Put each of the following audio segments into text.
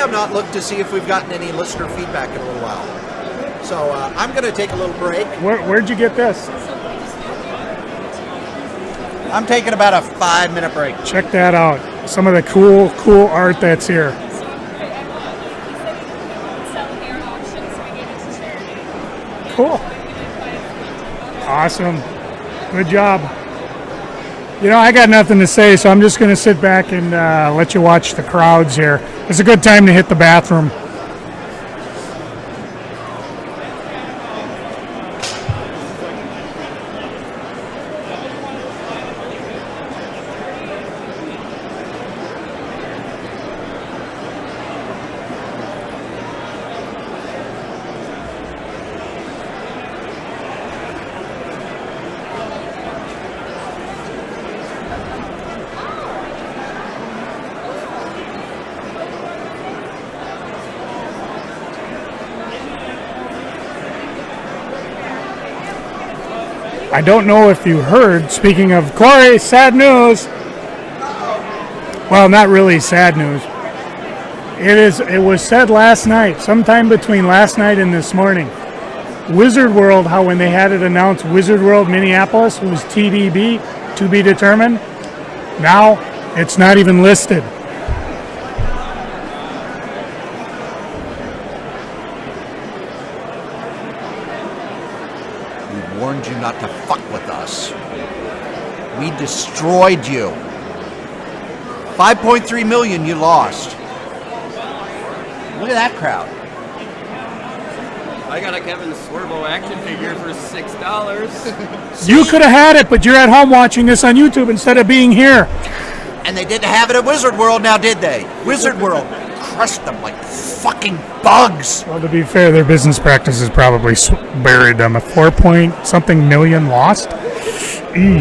have not looked to see if we've gotten any listener feedback in a little while. So I'm going to take a little break. Where'd you get this? I'm taking about a 5-minute break. Check that out. Some of the cool art that's here. Cool. Awesome. Good job. You know, I got nothing to say, so I'm just going to sit back and let you watch the crowds here. It's a good time to hit the bathroom. I don't know if you heard, speaking of Kray, sad news. Well, not really sad news. It was said last night, sometime between last night and this morning. Wizard World, how when they had it announced Wizard World Minneapolis was TBD, to be determined. Now it's not even listed. Warned you not to fuck with us. We destroyed you. 5.3 million you lost. Look at that crowd. I got a Kevin Swervo action figure for $6. You could have had it, but you're at home watching this on YouTube instead of being here. And they didn't have it at Wizard World now, did they? Wizard World crushed them like fucking bugs. Well, to be fair, their business practices probably buried them. A 4-point-something million lost? Eee.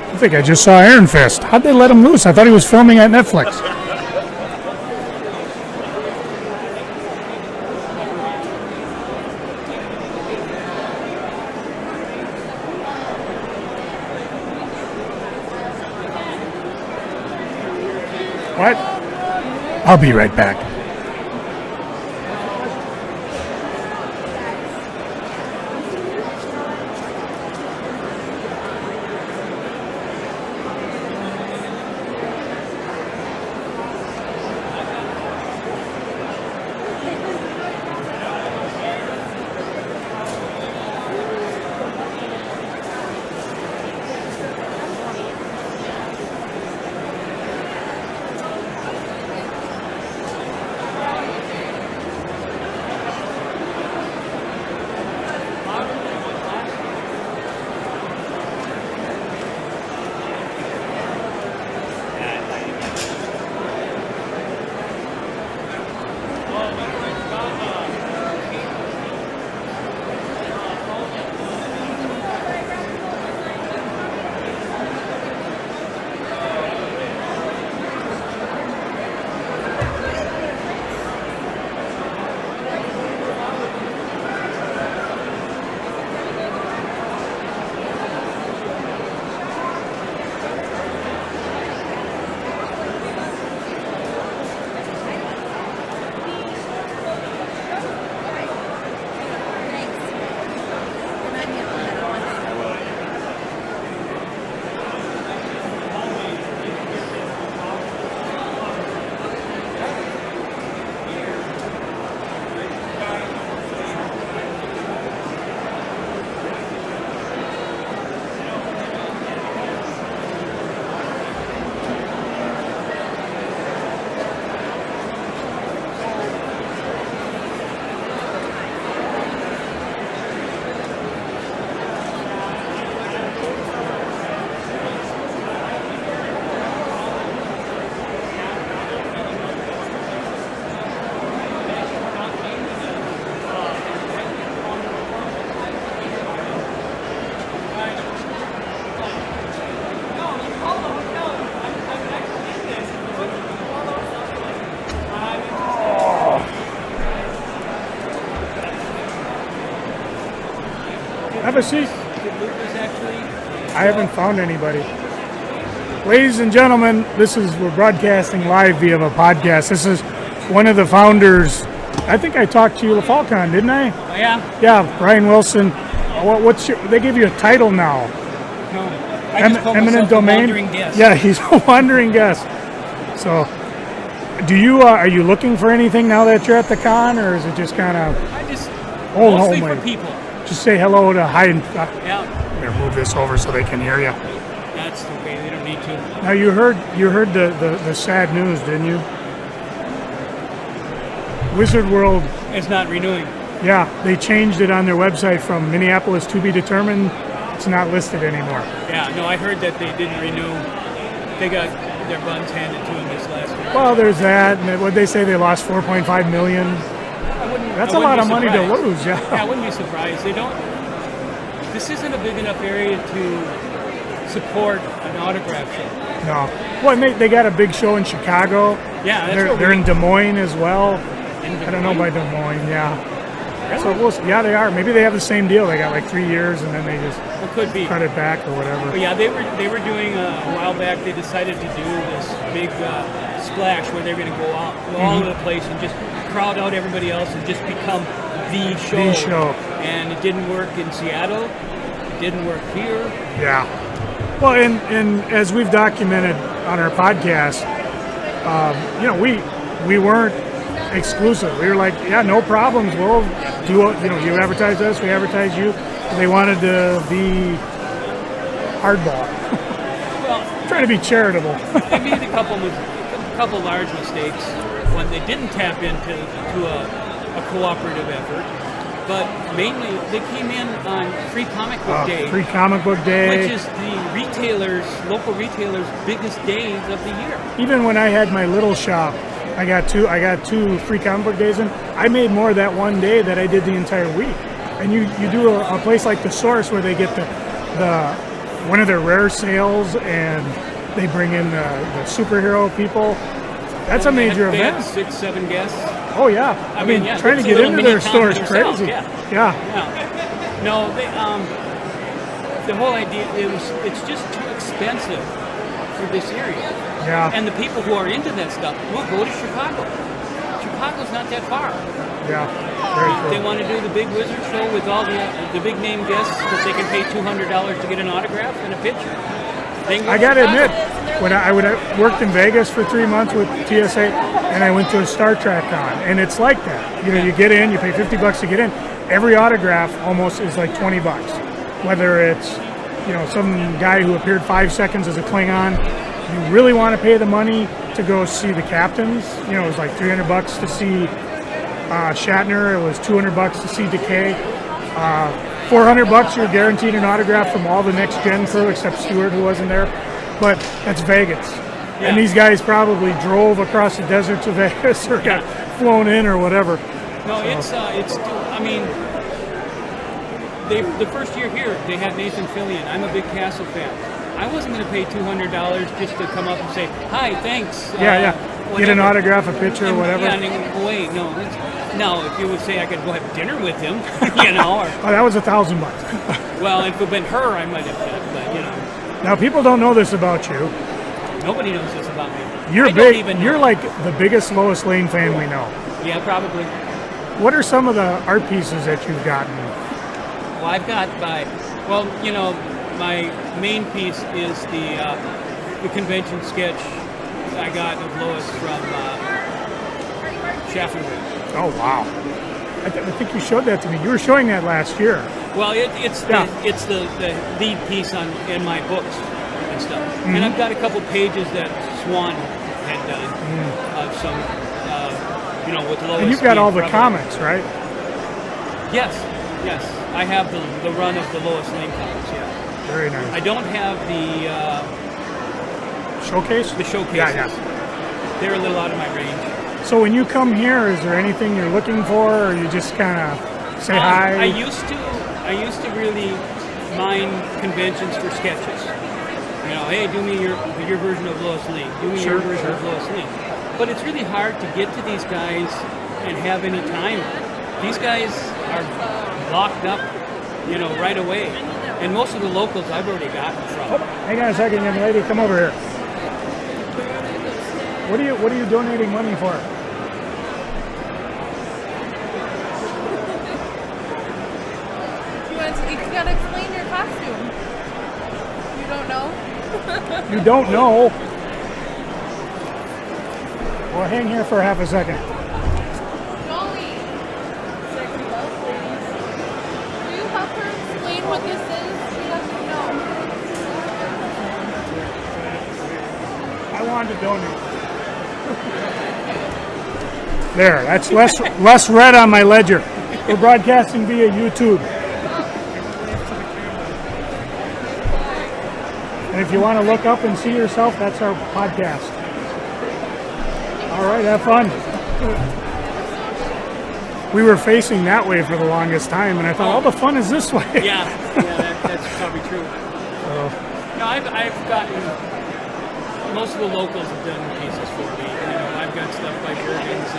I think I just saw Iron Fist. How'd they let him loose? I thought he was filming at Netflix. What? I'll be right back. Have a seat. Did Lucas actually? I haven't found anybody. Ladies and gentlemen, we're broadcasting live via a podcast. This is one of the founders. I think I talked to you at Falcon, didn't I? Oh, yeah? Yeah, Brian Wilson. They give you a title now. No. I just call myself a wandering guest. Yeah, he's a wandering guest. So, are you looking for anything now that you're at the con, or is it just kind of? I just mostly for people. Just say hello to hi and. Yeah. Here, move this over so they can hear you. That's okay. They don't need to. Now you heard the sad news, didn't you? Wizard World is not renewing. Yeah, they changed it on their website from Minneapolis to be determined. It's not listed anymore. Yeah, no, I heard that they didn't renew. They got their buns handed to them this last week. Well, there's that. And what they say, they lost $4.5 million. That's a lot of money to lose. Yeah. I wouldn't be surprised. They don't. This isn't a big enough area to support an autograph show. No. Well, they got a big show in Chicago. Yeah, they're in Des Moines as well. I don't know by Des Moines. Yeah. Really? So yeah, they are. Maybe they have the same deal. They got like 3 years, and then they just could be cut it back or whatever. But yeah, they were doing a while back. They decided to do this big splash where they're going to go out all over the place and just crowd out everybody else and just become the show. The show. And it didn't work in Seattle. It didn't work here. Yeah. Well, and as we've documented on our podcast, we weren't exclusive. We were like, yeah, no problems. We'll do, you advertise us, we advertise you. They wanted to be hardball. Well, trying to be charitable. They made a couple large mistakes when they didn't tap into a cooperative effort. But mainly, they came in on Free Comic Book Day. Free Comic Book Day. Which is the local retailers' biggest days of the year. Even when I had my little shop, I got two Free Comic Book Days in. I made more that one day that I did the entire week. And you do a place like The Source where they get the one of their rare sales and they bring in the superhero people. That's a major event. 6-7 guests. Oh yeah. I mean trying to get into their store is crazy. Yeah. No, the whole idea it's just too expensive for this area. Yeah. And the people who are into that stuff will go to Chicago. Chicago's not that far. Yeah. Very true. They want to do the big Wizard show with all the big name guests because they can pay $200 to get an autograph and a picture. I got to admit, when I worked in Vegas for 3 months with TSA, and I went to a Star Trek con, and it's like that. You get in, you pay $50 to get in. Every autograph almost is like $20. Whether it's some guy who appeared 5 seconds as a Klingon, you really want to pay the money to go see the captains. It was like $300 to see Shatner. It was $200 to see Decay. $400 you're guaranteed an autograph from all the next gen crew except Stewart, who wasn't there. But that's Vegas. Yeah. And these guys probably drove across the desert to Vegas or got flown in or whatever. No, so. The first year here, they had Nathan Fillion. I'm a big Castle fan. I wasn't going to pay $200 just to come up and say, hi, thanks. Get an autograph, a picture, or whatever. Yeah, and then go away. No, if you would say I could go have dinner with him, Or, that was $1,000. Well, if it had been her, I might have been, but Now, people don't know this about you. Nobody knows this about me. You're big. You're like the biggest Lois Lane fan we know. Yeah, probably. What are some of the art pieces that you've gotten? Well, I've got my main piece is the convention sketch I got of Lois from Shafferwood. Oh wow! I think you showed that to me. You were showing that last year. Well, it's the lead piece in my books and stuff. Mm-hmm. And I've got a couple pages that Swan had done of some, with Lois. And you've got all the comics, right? Yes. I have the run of the Lois Lane comics. Yeah. Very nice. I don't have the showcase. The showcases. Yeah. They're a little out of my range. So when you come here, is there anything you're looking for, or you just kind of say hi? I used to really mind conventions for sketches. Hey, do me your version of Lois Lane. Do me your version of Lois Lane. But it's really hard to get to these guys and have any time. These guys are locked up you know, right away. And most of the locals I've already gotten from. Oh, hang on a second, young lady. Come over here. What are you donating money for? You gotta explain your costume. You don't know? You don't know? Well, hang here for half a second. Dolly. Will you help her explain what this is? She doesn't know. I wanted to donate. There, that's less red on my ledger. We're broadcasting via YouTube. And if you want to look up and see yourself, that's our podcast. All right, have fun. We were facing that way for the longest time, and I thought, all the fun is this way. Yeah, that's probably true. No, I've gotten, most of the locals have done pieces for me. You know, I've got stuff by Jurgens,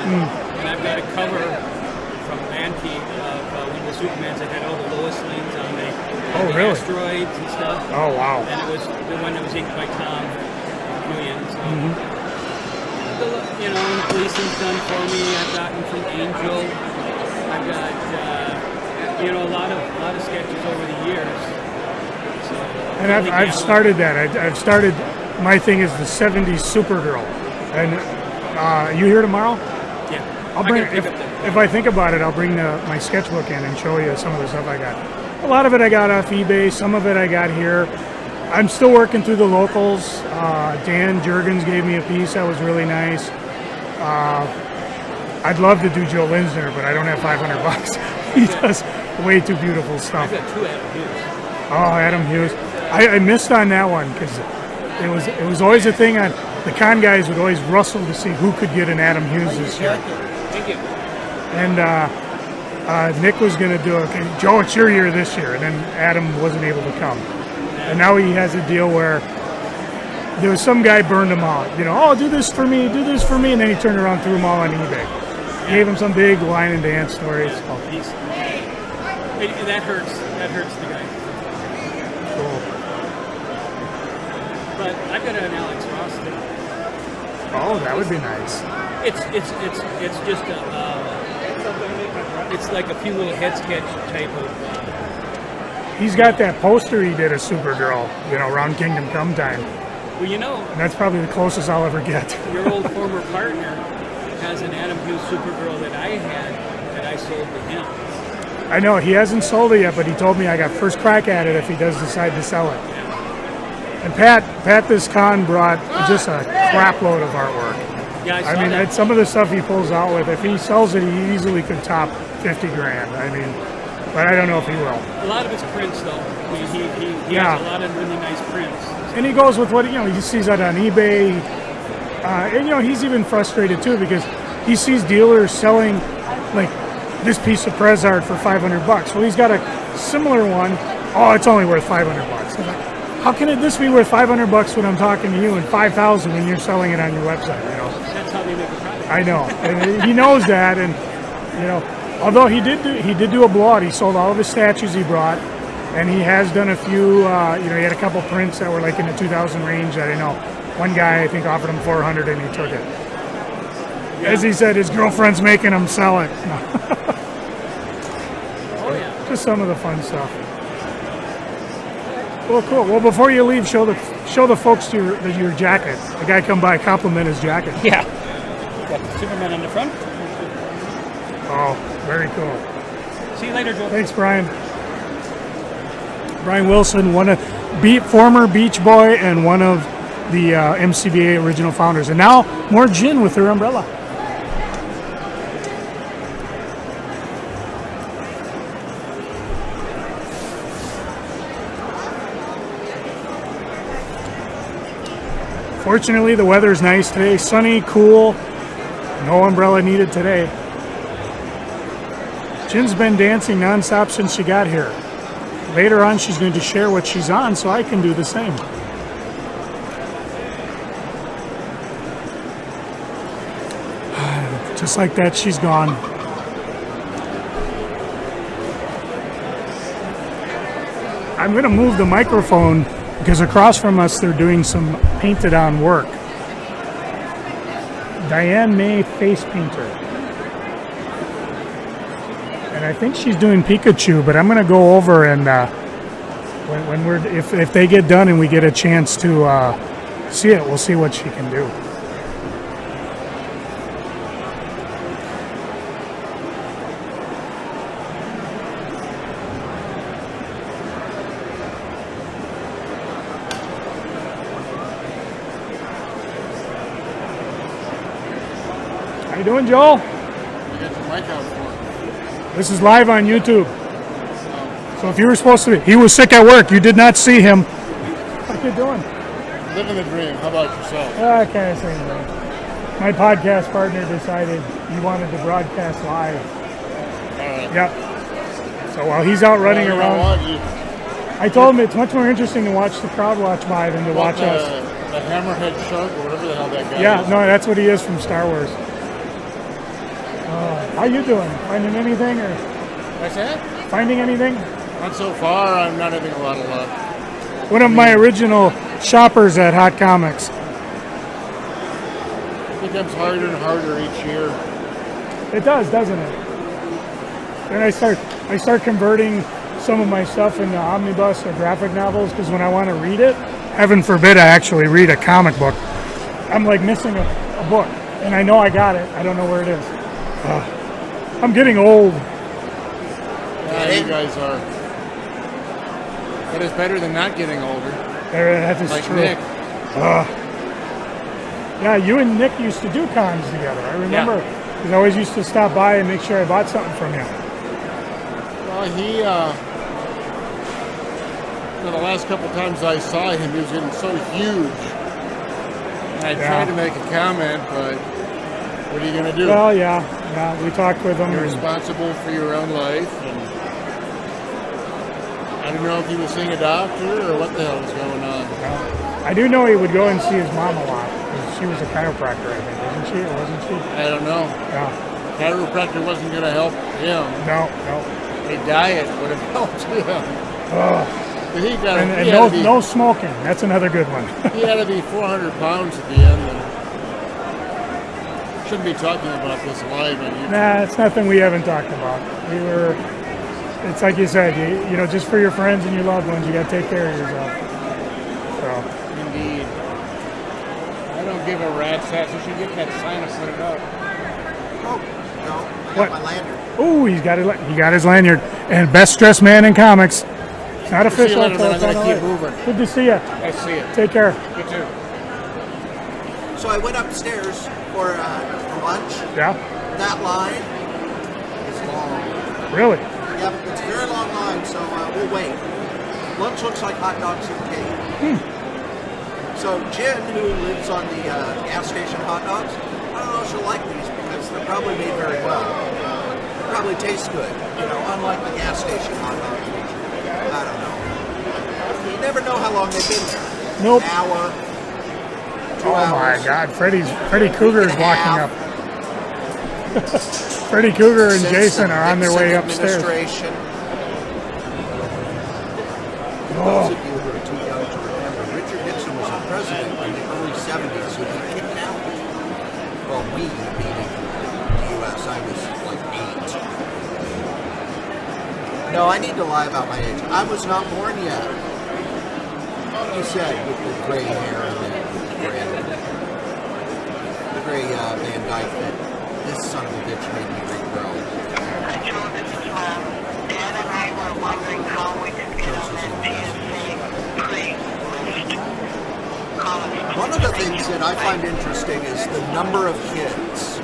and I've got a cover from Mankey of one of the Supermans that had all the Lois lanes on the really? asteroids and stuff. Oh, wow. And it was the one that was inked by Tom Julian. So. You know, Gleason's done for me. I've gotten from Angel. I've got you know, a lot of sketches over the years. So, And I've started that. I've started. My thing is the '70s Supergirl. And you here tomorrow? Yeah. I'll bring. If I think about it, I'll bring my sketchbook in and show you some of the stuff I got. A lot of it I got off eBay. Some of it I got here. I'm still working through the locals. Dan Jurgens gave me a piece that was really nice. I'd love to do Joe Linsner, but I don't have $500. He does way too beautiful stuff. I've got 2 Adam Hughes. Oh, Adam Hughes. I missed on that one because it was always a thing on the con guys would always rustle to see who could get an Adam Hughes this year. Thank you. And Nick was going to do it. Joe, it's your year this year, and then Adam wasn't able to come. And now he has a deal where there was some guy burned him out. You know, oh, do this for me, and then he turned around and threw them all on eBay. Gave him some big line and dance stories. That hurts the guy. Cool. But I've got an Alex Ross thing. Oh, that would be nice. It's just it's like a few little head sketch type of. He's got that poster he did of Supergirl, you know, around Kingdom Come time. Well, you know, And that's probably the closest I'll ever get. your old former partner has an Adam Hughes Supergirl that I had that I sold to him. I know, he hasn't sold it yet, but he told me I got first crack at it if he does decide to sell it. And Pat this con brought just a crap load of artwork. Yeah, I mean, that. some of the stuff he pulls out with, if he sells it, he easily could top 50 grand. I mean, but I don't know if he will. A lot of it's prints, though. I mean, he Yeah. has a lot of really nice prints. And he goes with what, you know, he sees that on eBay. And, you know, he's even frustrated, too, because he sees dealers selling, like, this piece of Prez art for $500. Well, he's got a similar one. Oh, it's only worth $500. I'm like, how can this be worth $500 when I'm talking to you and $5,000 when you're selling it on your website, you know? That's how they make a product. I know. And he knows that, and, you know, although he did do a blowout. He sold all of his statues he brought, and he has done a few, you know, he had a couple prints that were like in the 2,000 range. I don't know. One guy, I think, offered him $400 and he took it. Yeah. As he said, his girlfriend's making him sell it. Oh, yeah. Just some of the fun stuff. Well, cool. Well, before you leave, show the folks your jacket. The guy come by, compliment his jacket. Yeah. Got the Superman on the front. Oh, very cool. See you later, Joe. Thanks, Brian. Brian Wilson, former Beach Boy and one of the MCBA original founders. And now more Jen with her umbrella. Fortunately, the weather's nice today. Sunny, cool. No umbrella needed today. Jen's been dancing nonstop since she got here. Later on, she's going to share what she's on so I can do the same. Just like that, she's gone. I'm going to move the microphone because across from us they're doing some painted on work. Diane May face painter. And I think she's doing Pikachu, but I'm going to go over and when we're if they get done and we get a chance to see it, we'll see what she can do. How you doing, Joel? You got your mic out for it. This is live on YouTube. So if you were supposed to be, he was sick at work. You did not see him. How you doing? Living the dream. How about yourself? I can't say that. My podcast partner decided he wanted to broadcast live. All right. Yep. So while he's out running Well, you around, know what? I told him it's much more interesting to watch the crowd watch live than to watch us. The hammerhead shark or whatever the hell that guy Yeah, is. no, that's what he is from Star Wars. How you doing? Finding anything or What's that? finding anything? Not so far. I'm not having a lot of luck. One of my original shoppers at Hot Comics. It becomes harder and harder each year. It does, doesn't it? Then I start converting some of my stuff into omnibus or graphic novels because when I want to read it, heaven forbid I actually read a comic book, I'm like missing a book, and I know I got it. I don't know where it is. I'm getting old. Yeah, you guys are. But it's better than not getting older. That is Like true. Nick. Yeah, you and Nick used to do cons together. I remember because I always used to stop by and make sure I bought something from you. Well, the last couple times I saw him, he was getting so huge. And I tried to make a comment, but what are you going to do? Well, yeah, we talked with him. You're responsible for your own life. And I don't know if he was seeing a doctor or what the hell was going on. I do know he would go and see his mom a lot. 'Cause she was a chiropractor, I think, wasn't she? Or wasn't she? I don't know. Yeah. Chiropractor wasn't going to help him. No. A diet would have helped him. But he got And he no, had to be, no smoking. That's another good one. He had to be 400 pounds at the end. And shouldn't be talking about this live on YouTube. Nah, it's nothing we haven't talked about. It's like you said, you know, just for your friends and your loved ones, you got to take care of yourself. So. Indeed. I don't give a rat's ass. You should get that sign and put it up. Oh, no. I What? got my lanyard. Oh, he got his lanyard. And best dressed man in comics. Not See you official. later, but I'm so going to it's keep all right. moving. Good to see you. I see it. Take care. You too. So I went upstairs for lunch. Yeah. That line is long. Really? Yep, it's a very long line, so we'll wait. Lunch looks like hot dogs and cake. So Jen, who lives on the gas station hot dogs, I don't know if she'll like these because they're probably made very well. They probably taste good, you know, unlike the gas station hot dogs. I don't know. You never know how long they've been there. Nope. An hour, 2 Oh hours. my God, Freddy Cougar is Week and a walking half. up. Freddy Cougar and Since Jason the are on their Nixon way upstairs. administration. Those of you who are too young to remember, Richard Nixon was a president in the early 70s who he kicked out. Well, we, meaning the U.S., I was like 8. No, I need to lie about my age. I was not born yet. He said, with the gray hair and the gray Van Dyke, that this son of a bitch made me regrow. Joe, this is Dad and I were wondering how we could get on that DSC Kray list. One of the things that I find interesting is the number of kids.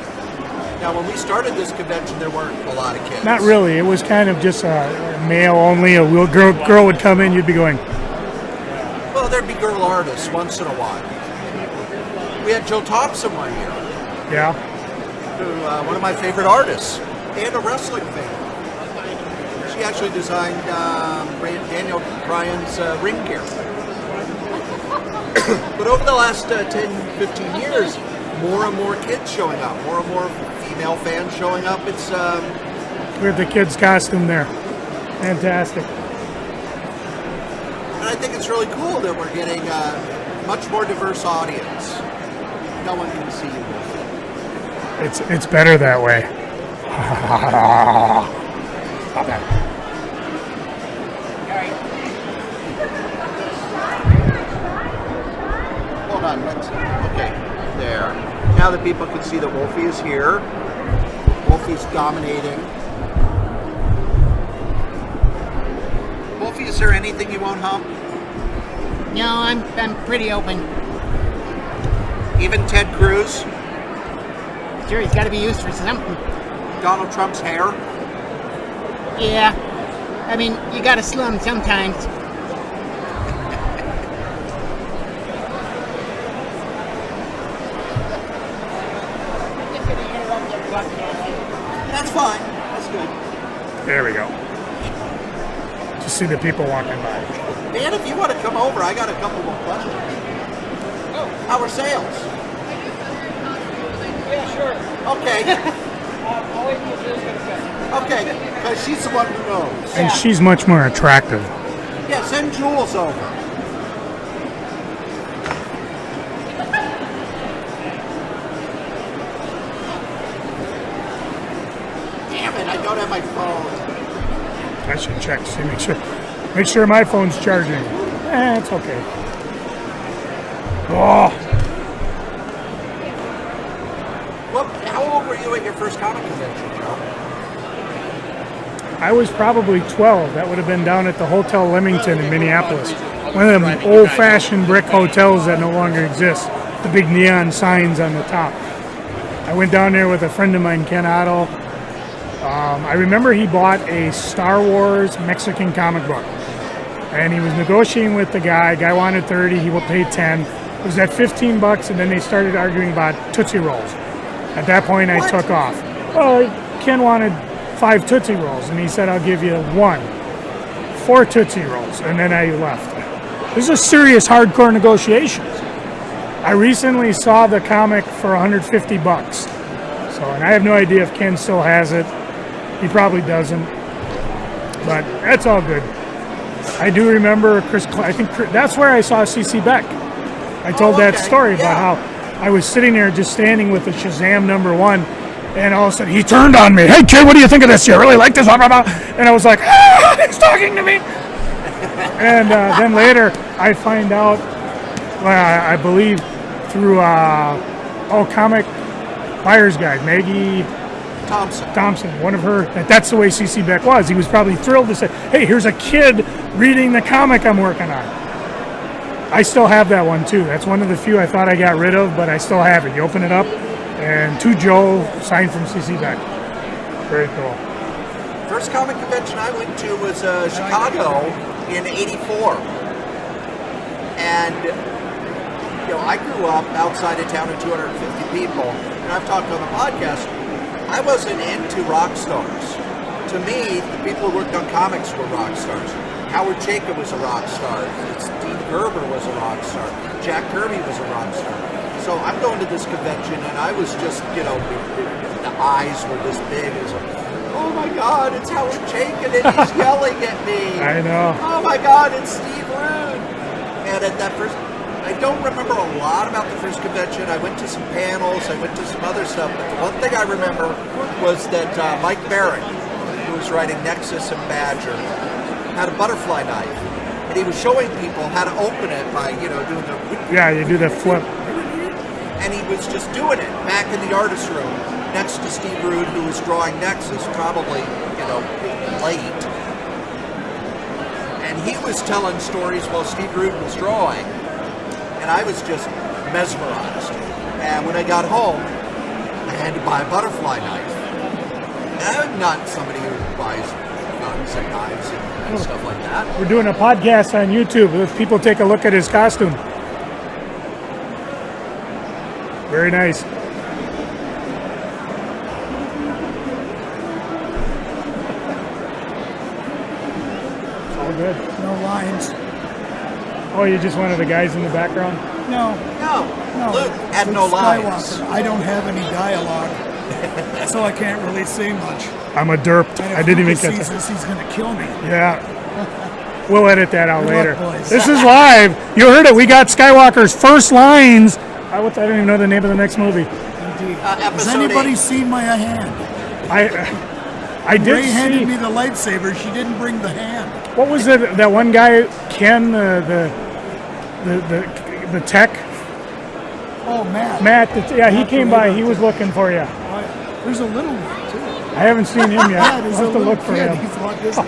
Now, when we started this convention, there weren't a lot of kids. Not really. It was kind of just male only. A girl would come in, you'd be going, Well, there'd be girl artists once in a while. We had Joe Thompson one year, yeah. who, one of my favorite artists, and a wrestling fan. She actually designed Daniel Bryan's ring gear. But over the last 10, 15 years, more and more kids showing up, more and more female fans showing up. It's We have the kid's costume there. Fantastic. I think it's really cool that we're getting a much more diverse audience. No one can see you. It's better that way. Stop that. Hold on, okay, there. Now that people can see that Wolfie is here. Wolfie's dominating. Wolfie, is there anything you won't hump? No, I'm pretty open. Even Ted Cruz? Sure, he's got to be used for something. Donald Trump's hair? Yeah. I mean, you got to slow him sometimes. That's fine. That's good. There we go. Just see the people walking by. Dan, if you want to come over, I got a couple more questions. Oh, how are sales? Yeah, sure. Okay. I'll wait until Jill's going to go. Okay, because she's the one who knows. And she's much more attractive. Yeah, send Jules over. Damn it, I don't have my phone. I should check to see, make sure my phone's charging. It's okay. Oh, Well, how old were you at your first comic convention, Joe? I was probably 12. That would have been down at the Hotel Leamington in Minneapolis. One of them old-fashioned brick hotels that no longer exist. The big neon signs on the top. I went down there with a friend of mine, Ken Otto. I remember he bought a Star Wars Mexican comic book. And he was negotiating with the guy. Guy wanted 30, he paid 10. It was at 15 bucks, and then they started arguing about Tootsie Rolls. At that point, I took off. Well, Ken wanted 5 Tootsie Rolls, and he said, I'll give you 4 Tootsie Rolls, and then I left. This is serious, hardcore negotiations. I recently saw the comic for 150 bucks. So, and I have no idea if Ken still has it. He probably doesn't. But that's all good. I do remember I think that's where I saw CC Beck. I told that story about how I was sitting there just standing with the Shazam #1, and all of a sudden he turned on me. Hey kid, what do you think of this? You really like this? And I was like, he's talking to me. And then later I find out, I believe through Comic Buyer's Guide, Maggie Thompson, one of her, that's the way CC Beck was. He was probably thrilled to say, hey, here's a kid reading the comic I'm working on. I still have that one too. That's one of the few I thought I got rid of, but I still have it. You open it up, and to Joe, signed from CC Beck. Very cool. First comic convention I went to was Chicago in '84. And, I grew up outside of town of 250 people, and I've talked on the podcast, I wasn't into rock stars. To me, the people who worked on comics were rock stars. Howard Chayka was a rock star. Steve Gerber was a rock star. Jack Kirby was a rock star. So I'm going to this convention, and I was just, the eyes were this big. It was like, oh my God, it's Howard Chayka, and he's yelling at me. I know. Oh my God, it's Steve Rude. And at that first, I don't remember a lot about the first convention. I went to some panels, I went to some other stuff, but the one thing I remember was that Mike Barrett, who was writing Nexus and Badger, had a butterfly knife, and he was showing people how to open it by, doing the... Yeah, you do the flip. And he was just doing it back in the artist room next to Steve Rude, who was drawing Nexus, probably, late. And he was telling stories while Steve Rude was drawing, and I was just mesmerized. And when I got home, I had to buy a butterfly knife. And I'm not somebody who buys guns and knives and stuff like that. We're doing a podcast on YouTube. Let people take a look at his costume. Very nice. It's all good. No lines. Oh, you're just one of the guys in the background? No. No. Luke had Luke no lines. Skywalker. I don't have any dialogue, so I can't really say much. I'm a derp. And if I didn't even Lucas get sees that. this, he's going to kill me. Yeah. We'll edit that out Good later. luck, boys. This is live. You heard it. We got Skywalker's first lines. I don't even know the name of the next movie. Has Episode anybody 8. seen my hand? I did Ray handed see. me the lightsaber. She didn't bring the hand. What was it? That one guy, Ken, the tech, Oh, Matt. Matt. Yeah, he came by. He was looking for you. There's a little one, too. I haven't seen him yet. Yeah, I'll there's have a to little look for kid. him. He's like this big.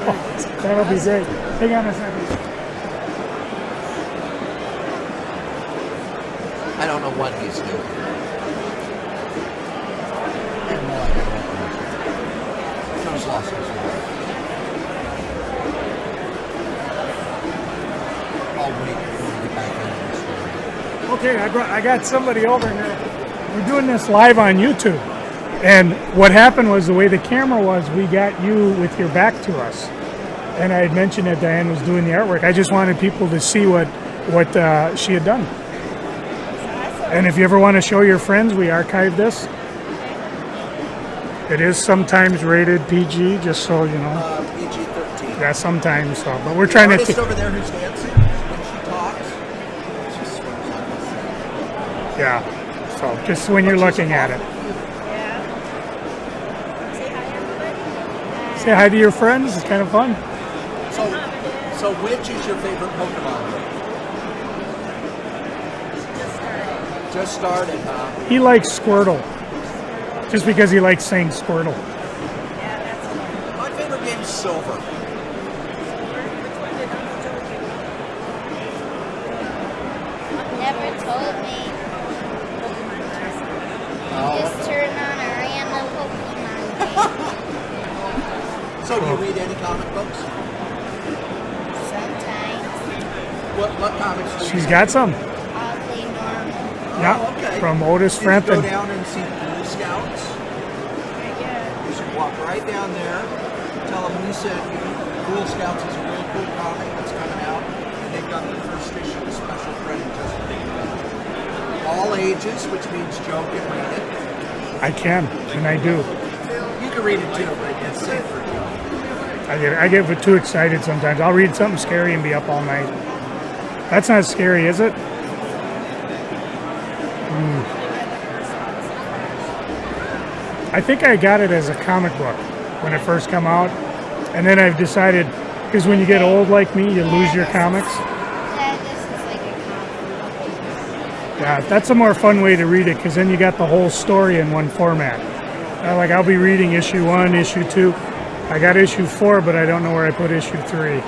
That'll be great. Hang on a second. I don't know what he's doing. Joe's lost his way. I'll wait for him to get back in this. Okay, I got somebody over here. We're doing this live on YouTube. And what happened was the way the camera was, we got you with your back to us. And I had mentioned that Diane was doing the artwork. I just wanted people to see what she had done. And if you ever want to show your friends, we archived this. It is sometimes rated PG, just so you know. PG-13. Yeah, sometimes. So, but we're trying The to. artist over there who's dancing, when she talks, she swims on the sand. Yeah. So just when you're looking at it, say hi to your friends. It's kind of fun. So which is your favorite Pokemon? Just started, huh? He likes Squirtle, just because he likes saying Squirtle. My favorite game is Silver. Never told me. Just turn on a random Pokemon game. So do you read any comic books? Sometimes. What comics do you She's read? got some. Oddly normal. Yeah, Oh, okay. from Otis You should go Frampton. down and see Girl Scouts. You should walk right down there, tell them we sent you. Girl Scouts is a real cool comic that's coming out, and they've got the first issue of Special Friend just for you. All ages, which means Joe can read it. I can, and I do. You can read it too, but it's safe for Joe. I get too excited sometimes. I'll read something scary and be up all night. That's not scary, is it? I think I got it as a comic book when it first came out, and then I've decided, because when you get old like me, you lose your comics. Yeah, this is like a comic. Yeah, that's a more fun way to read it, because then you got the whole story in one format. Like I'll be reading issue 1, issue 2. I got issue 4, but I don't know where I put issue 3.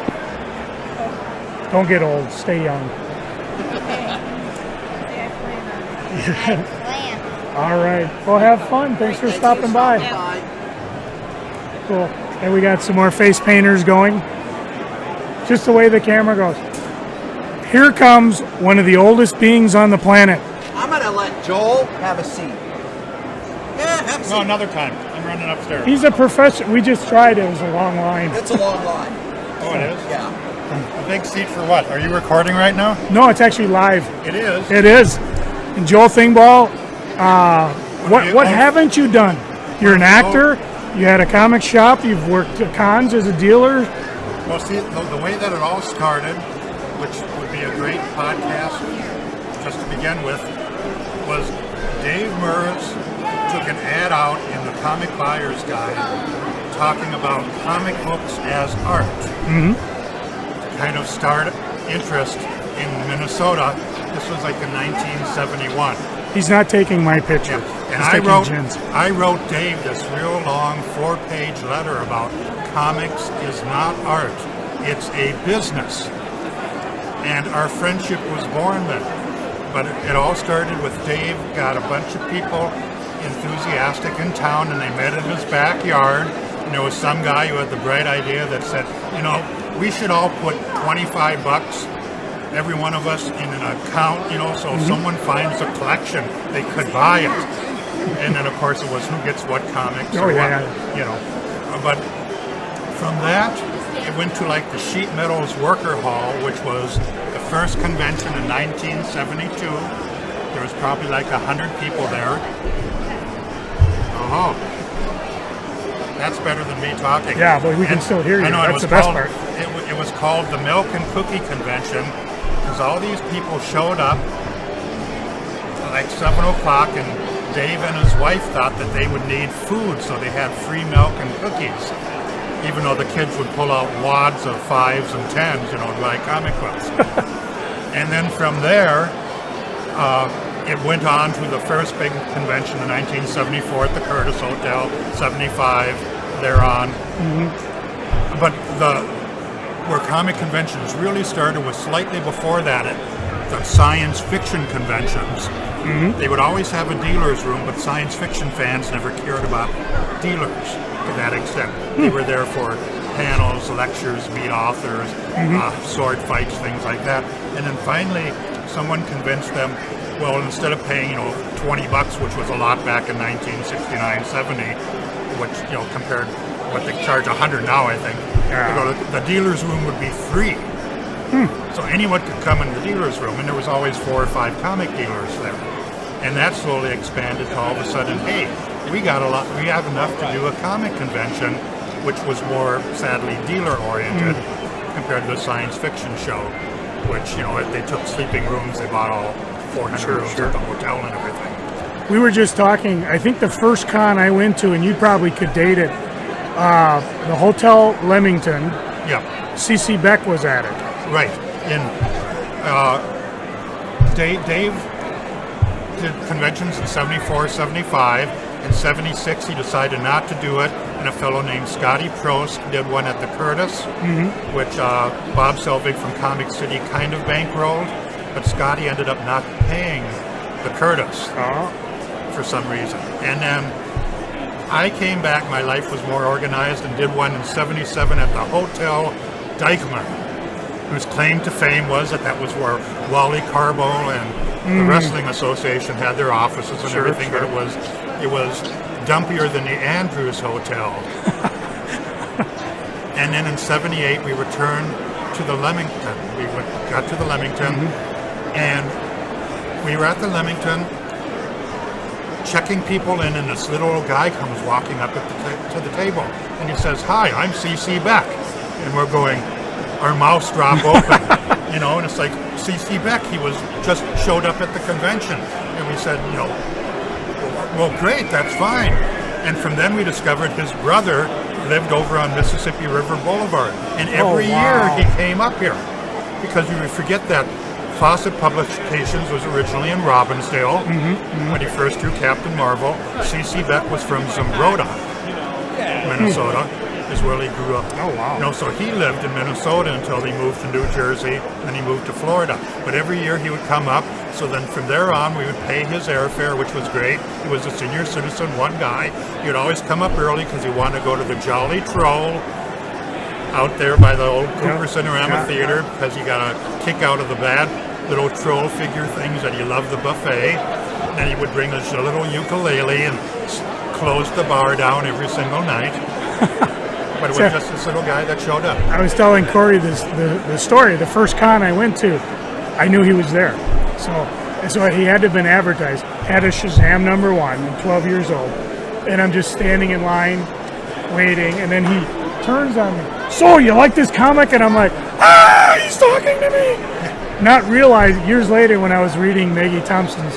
Don't get old, stay young. Plan. All right. Well, have fun. Thanks for stopping by. Cool. And we got some more face painters going. Just the way the camera goes. Here comes one of the oldest beings on the planet. I'm going to let Joel have a seat. Yeah, have a seat. No, another time. I'm running upstairs. He's a professional. We just tried it. It was a long line. It's a long line. Oh, it is? Yeah. A big seat for what? Are you recording right now? No, it's actually live. It is. It is. And Joel Thingbaugh, what haven't you done? You're an actor. You had a comic shop. You've worked at cons as a dealer. Well, see, the way that it all started, which would be a great podcast just to begin with, was Dave Merz took an ad out in the Comic Buyer's Guide talking about comic books as art. Mm-hmm. Kind of started interest in Minnesota. This was like in 1971. He's not taking my picture. Yeah. And He's taking Jen's. I wrote Dave this real long 4-page letter about comics is not art, it's a business. And our friendship was born then. But it all started with Dave got a bunch of people enthusiastic in town, and they met in his backyard. And there was some guy who had the bright idea that said, you know, we should all put $25, every one of us, in an account, you know, so if someone finds a collection, they could buy it. And then, of course, it was who gets what comics or what, you know. But from that, it went to like the Sheet Metals Worker Hall, which was the first convention in 1972. There was probably like 100 people there. Oh, that's better than me talking. Yeah, but we can still hear you. I know, That's the best part. it was called the Milk and Cookie Convention because all these people showed up like 7 o'clock, and Dave and his wife thought that they would need food, so they had free milk and cookies, even though the kids would pull out wads of 5s and 10s, you know, to buy comic books. And then from there, it went on to the first big convention in 1974 at the Curtis Hotel, 75 thereon. But where comic conventions really started was slightly before that, at the science fiction conventions. They would always have a dealer's room, but science fiction fans never cared about dealers to that extent. They were there for panels, lectures, meet authors, sword fights, things like that. And then finally, someone convinced them, well, instead of paying, you know, $20, which was a lot back in 1969, 70, which, you know, compared what they charge $100 now, I think, the dealer's room would be free. So anyone could come in the dealer's room, and there was always 4 or 5 comic dealers there. And that slowly expanded to all of a sudden, hey, we have enough to do a comic convention, which was more, sadly, dealer-oriented compared to the science fiction show, which, you know, they took sleeping rooms, they bought all 400 rooms at the hotel and everything. We were just talking, I think the first con I went to, and you probably could date it, the Hotel Leamington. Yeah. C.C. Beck was at it. Right. Dave did conventions in 74, 75. In 76, he decided not to do it, and a fellow named Scotty Prost did one at the Curtis, which Bob Selvig from Comic City kind of bankrolled, but Scotty ended up not paying the Curtis for some reason. And then I came back, my life was more organized, and did one in 77 at the Hotel Dykeman, whose claim to fame was that was where Wally Carbo and the Wrestling Association had their offices and everything, but it was dumpier than the Andrews Hotel. And then in 78 we returned to the Leamington. We got to the Leamington, and we were at the Leamington checking people in, and this little guy comes walking up to the table, and he says, "Hi, I'm C.C. Beck." And we're going, our mouths drop open, you know, and it's like, C.C. Beck, he just showed up at the convention. And we said, you know, well, great, that's fine. And from then we discovered his brother lived over on Mississippi River Boulevard. And every year he came up here, because we would forget that Fawcett Publications was originally in Robbinsdale when he first drew Captain Marvel. C.C. Beck was from Zumbrota, Minnesota, is where he grew up. Oh, wow. You know, so he lived in Minnesota until he moved to New Jersey, then he moved to Florida. But every year he would come up, so then from there on we would pay his airfare, which was great. He was a senior citizen, one guy. He would always come up early because he wanted to go to the Jolly Troll out there by the old Cooper Cinerama Theater, because he got a kick out of the bad little troll figure things, and he loved the buffet. Then he would bring us a little ukulele and close the bar down every single night. But it was just this little guy that showed up. I was telling Corey the story. The first con I went to, I knew he was there. So he had to have been advertised. Had a Shazam #1, I'm 12 years old. And I'm just standing in line, waiting, and then he turns on me. "So, you like this comic?" And I'm like, he's talking to me! Not realizing, years later when I was reading Maggie Thompson's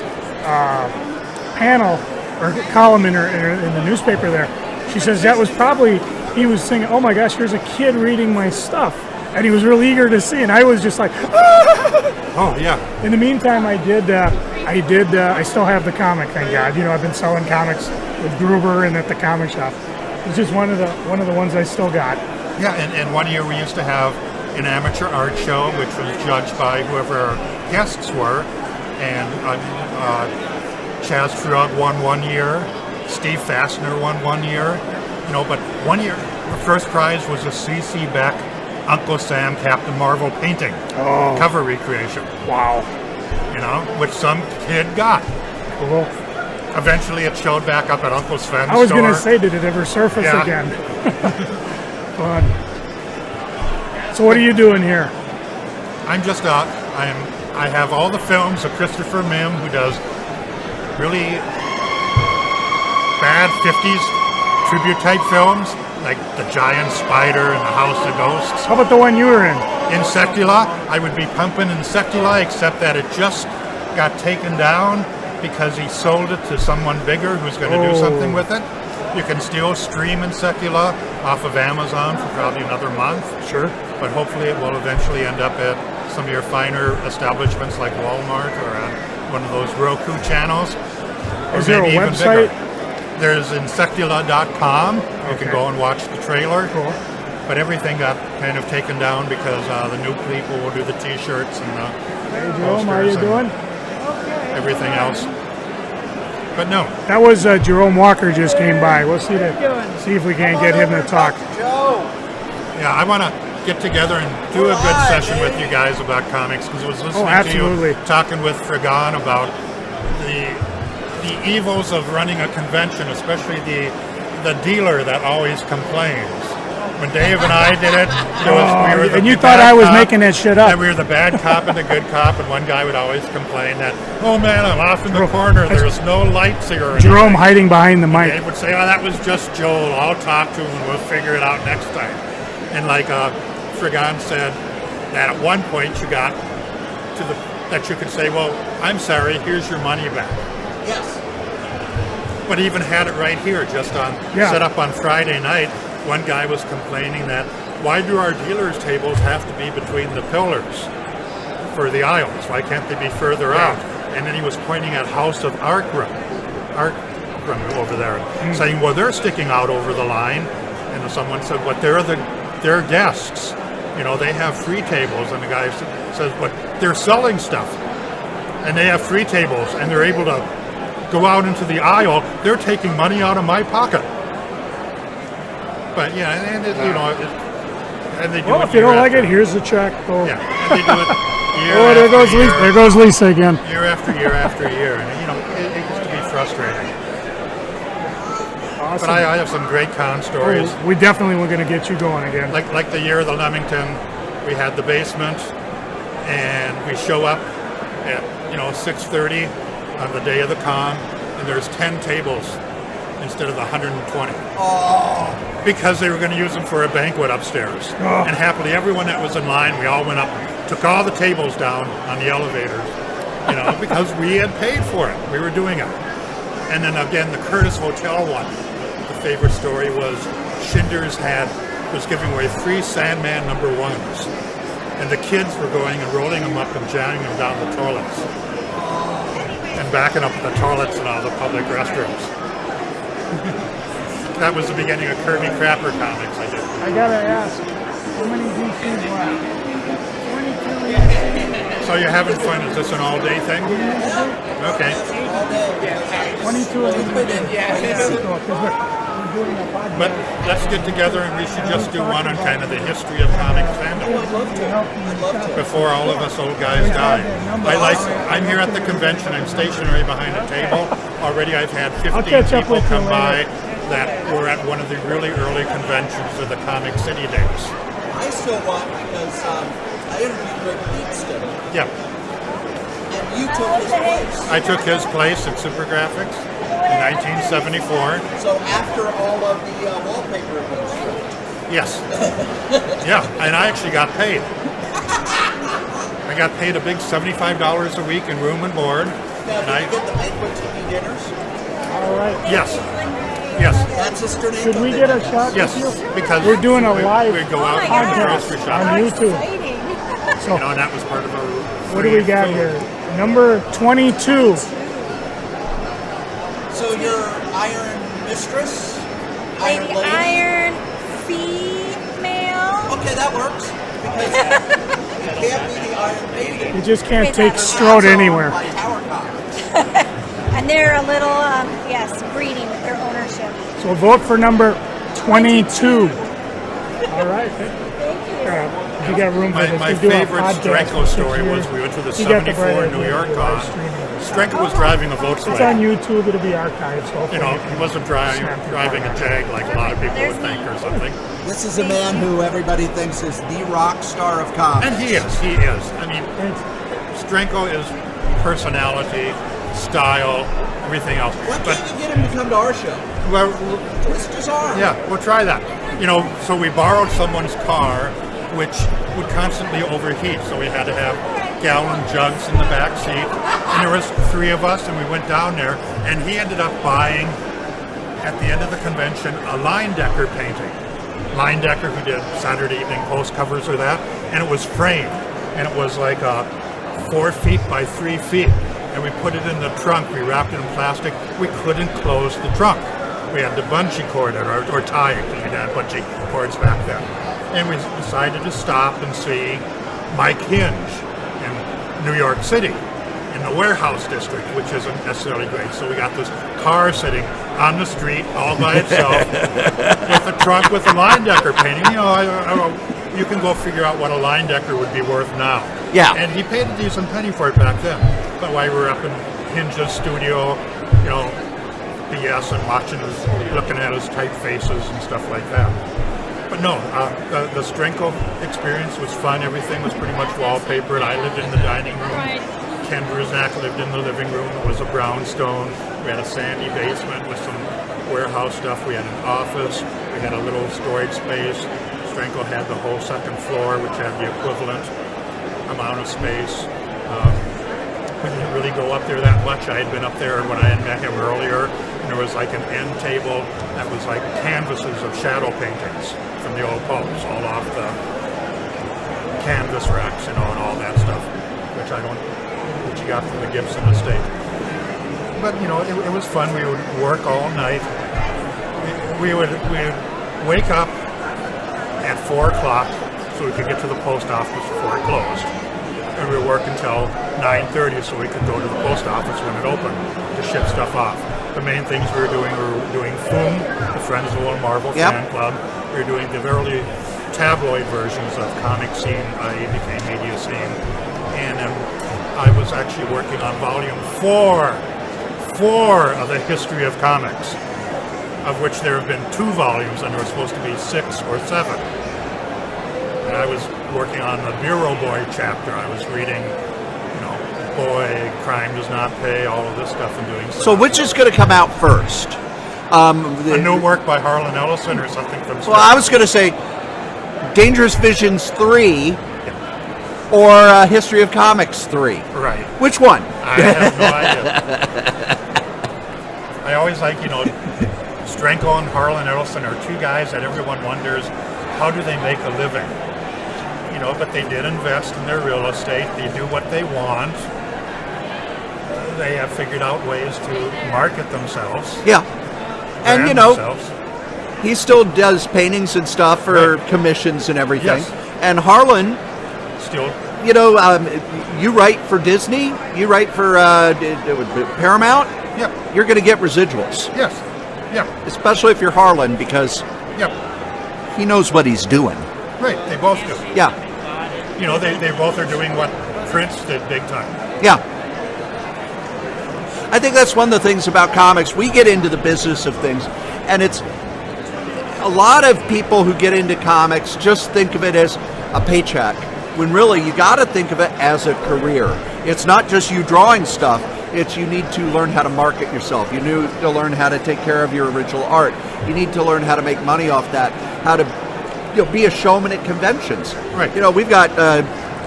panel, or column in the newspaper there, she says that was probably, he was saying, "Oh my gosh, here's a kid reading my stuff." And he was real eager to see, and I was just like, Oh, yeah. In the meantime, I still have the comic, thank God. You know, I've been selling comics with Gruber and at the comic shop. It's just one of the ones I still got. Yeah, and one year we used to have an amateur art show, which was judged by whoever our guests were, and Chaz Frog won one year, Steve Fassner won one year, you know, but one year the first prize was a C.C. Beck Uncle Sam Captain Marvel painting, cover recreation. Wow. You know, which some kid got. Cool. Eventually it showed back up at Uncle Sven's store. I was going to say, did it ever surface again? Fun. So what are you doing here? I'm just I have all the films of Christopher Mim, who does really bad 50s tribute type films, like the giant spider and the House of Ghosts. How about the one you were in? Insectula, I would be pumping Insectula, except that it just got taken down because he sold it to someone bigger who's going to do something with it. You can still stream Insectula off of Amazon for probably another month. Sure. But hopefully it will eventually end up at some of your finer establishments like Walmart or on one of those Roku channels. Or Is there a maybe even website? bigger. There's Insectula.com. You can go and watch the trailer. Cool. But everything got kind of taken down because the new people will do the T-shirts and the Hey Jerome, how you doing? everything else. But no. That was Jerome Walker just came by. We'll see if we can get him to talk. Yeah, I want to get together and do a good session with you guys about comics because I was listening to you talking with Fragan about the evils of running a convention, especially the dealer that always complains. When Dave and I did it, we were and you thought I was making that shit up. And we were the bad cop and the good cop, and one guy would always complain that, oh man, I'm off in the corner, there's no lights here. Jerome hiding behind the mic. Dave would say, oh, that was just Joel, I'll talk to him and we'll figure it out next time. And like Fragan said, that at one point you got to that you could say, well, I'm sorry, here's your money back. Yes. But even had it right here, just on set up on Friday night. One guy was complaining that, why do our dealers' tables have to be between the pillars for the aisles? Why can't they be further out? And then he was pointing at House of Arkram over there, saying, well, they're sticking out over the line. And someone said, but they're guests. You know, they have free tables. And the guy says, but they're selling stuff. And they have free tables, and they're able to go out into the aisle. They're taking money out of my pocket. But yeah, and you know, and they do it. If you don't like it, here's the check. Go. Yeah, and they do it year there after goes year, Lisa. There goes Lisa again. Year after year after year, and you know, it gets to be frustrating. Awesome. But I have some great con stories. Oh, we definitely were going to get you going again. Like the year of the Leamington, we had the basement, and we show up at 6:30 on the day of the con, and there's 10 tables instead of the 120. Oh. Because they were going to use them for a banquet upstairs. Oh. And happily, everyone that was in line, we all went up, took all the tables down on the elevators, because we had paid for it. We were doing it. And then again, the Curtis Hotel one, the favorite story was Schindler's was giving away free Sandman #1s. And the kids were going and rolling them up and jamming them down the toilets. And backing up the toilets in all the public restrooms. That was the beginning of Kirby Crapper comics I did. I gotta ask, how many DCs left? 22. So you're having fun? Is this an all-day thing? Okay. 22 of But let's get together and we should just do one on kind of the history of comics fandom before all of us old guys die. I'm here at the convention. I'm stationary behind a table. Already I've had 15 people come by that were at one of the really early conventions of the Comic City days. I still want, because I interviewed Rick Beatston. Yeah. And you took his place. I took his place at Super Graphics in 1974. So after all of the wallpaper had been stripped. Yes. Yeah, and I actually got paid. I got paid a big $75 a week in room and board. Now, did you get the banquet TV dinners? All right. Yes. Yes. That's Sister Name. Should we get a shot? Yes, because we're doing a live we go out and grocery shop on YouTube. So, and that was part of our. What do we got here? Number 22. So you're Iron Mistress? Lady Iron Female? Okay, that works. Because you can't be the Iron Maiden. You just can't take Strode anywhere. And they're a little, yes, greedy with their ownership. So vote for number 22. All right. If you got room for this, my we do a favorite podcast Strenko story was we went to the 74 New York Con. Strenko was driving a Volkswagen. It's on YouTube. It'll be archived. So he wasn't driving a Jag like a lot of people would think or something. This is a man who everybody thinks is the rock star of comics. And he is. He is. I mean, Strenko is personality, style, everything else. Why can't you get him to come to our show? Well, twist his arm. Yeah, we'll try that. you know, so we borrowed someone's car, which would constantly overheat. So we had to have gallon jugs in the back seat. And there was 3 of us, and we went down there, and he ended up buying, at the end of the convention, a Leyendecker painting. Leyendecker, who did Saturday Evening Post covers or that, and it was framed. And it was like 4 feet by 3 feet. And we put it in the trunk, we wrapped it in plastic. We couldn't close the trunk. We had to bungee cord it or tie it, because we had bungee cords back then. And we decided to stop and see Mike Hinge in New York City, in the warehouse district, which isn't necessarily great. So we got this car sitting on the street all by itself with a trunk with a Leyendecker painting. You know, you can go figure out what a Leyendecker would be worth now. Yeah. And he paid a decent penny for it back then. But while we were up in Hinge's studio, you know, BS and watching looking at his typefaces and stuff like that. But no, the Strenko experience was fun. Everything was pretty much wallpapered. I lived in the dining room. Ken Bruzak lived in the living room. It was a brownstone. We had a sandy basement with some warehouse stuff. We had an office. We had a little storage space. Strenko had the whole second floor, which had the equivalent amount of space. We didn't really go up there that much. I had been up there when I had met him earlier, and there was like an end table that was like canvases of shadow paintings from the old popes, all off the canvas racks, you know, and all that stuff, which he got from the Gibson estate. But you know, it was fun. We would work all night. We would wake up at 4 o'clock so we could get to the post office before it closed. And we would work until 9:30 so we could go to the post office when it opened to ship stuff off. The main things we were doing FOOM, the Friends of the Little Marvel Fan Club. We were doing the early tabloid versions of Comic Scene, it became Media Scene. And I was actually working on volume 4 of the History of Comics, of which there have been 2 volumes, and there were supposed to be 6 or 7. And I was working on the Bureau Boy chapter. I was reading, you know, Boy, Crime Does Not Pay, all of this stuff, and doing stuff. So which is going to come out first? A new work by Harlan Ellison or something from Well, I was going to say Dangerous Visions 3 or History of Comics 3. Right. Which one? I have no idea. I always like, you know, Strenko and Harlan Ellison are 2 guys that everyone wonders, how do they make a living? You know, but they did invest in their real estate. They do what they want. They have figured out ways to market themselves. Yeah. And, you know, themselves. he still does paintings and stuff for commissions and everything. Yes. And Harlan, Still, you know, you write for Disney, you write for Paramount, you're going to get residuals. yes, yeah, Especially if you're Harlan, because yeah, he knows what he's doing. right. They both do. Yeah. You know, they both are doing what Prince did big time. Yeah. I think that's one of the things about comics. We get into the business of things, and it's a lot of people who get into comics just think of it as a paycheck, when really you got to think of it as a career. It's not just you drawing stuff. It's you need to learn how to market yourself. You need to learn how to take care of your original art. You need to learn how to make money off that, how to be a showman at conventions. Right. You know, we've got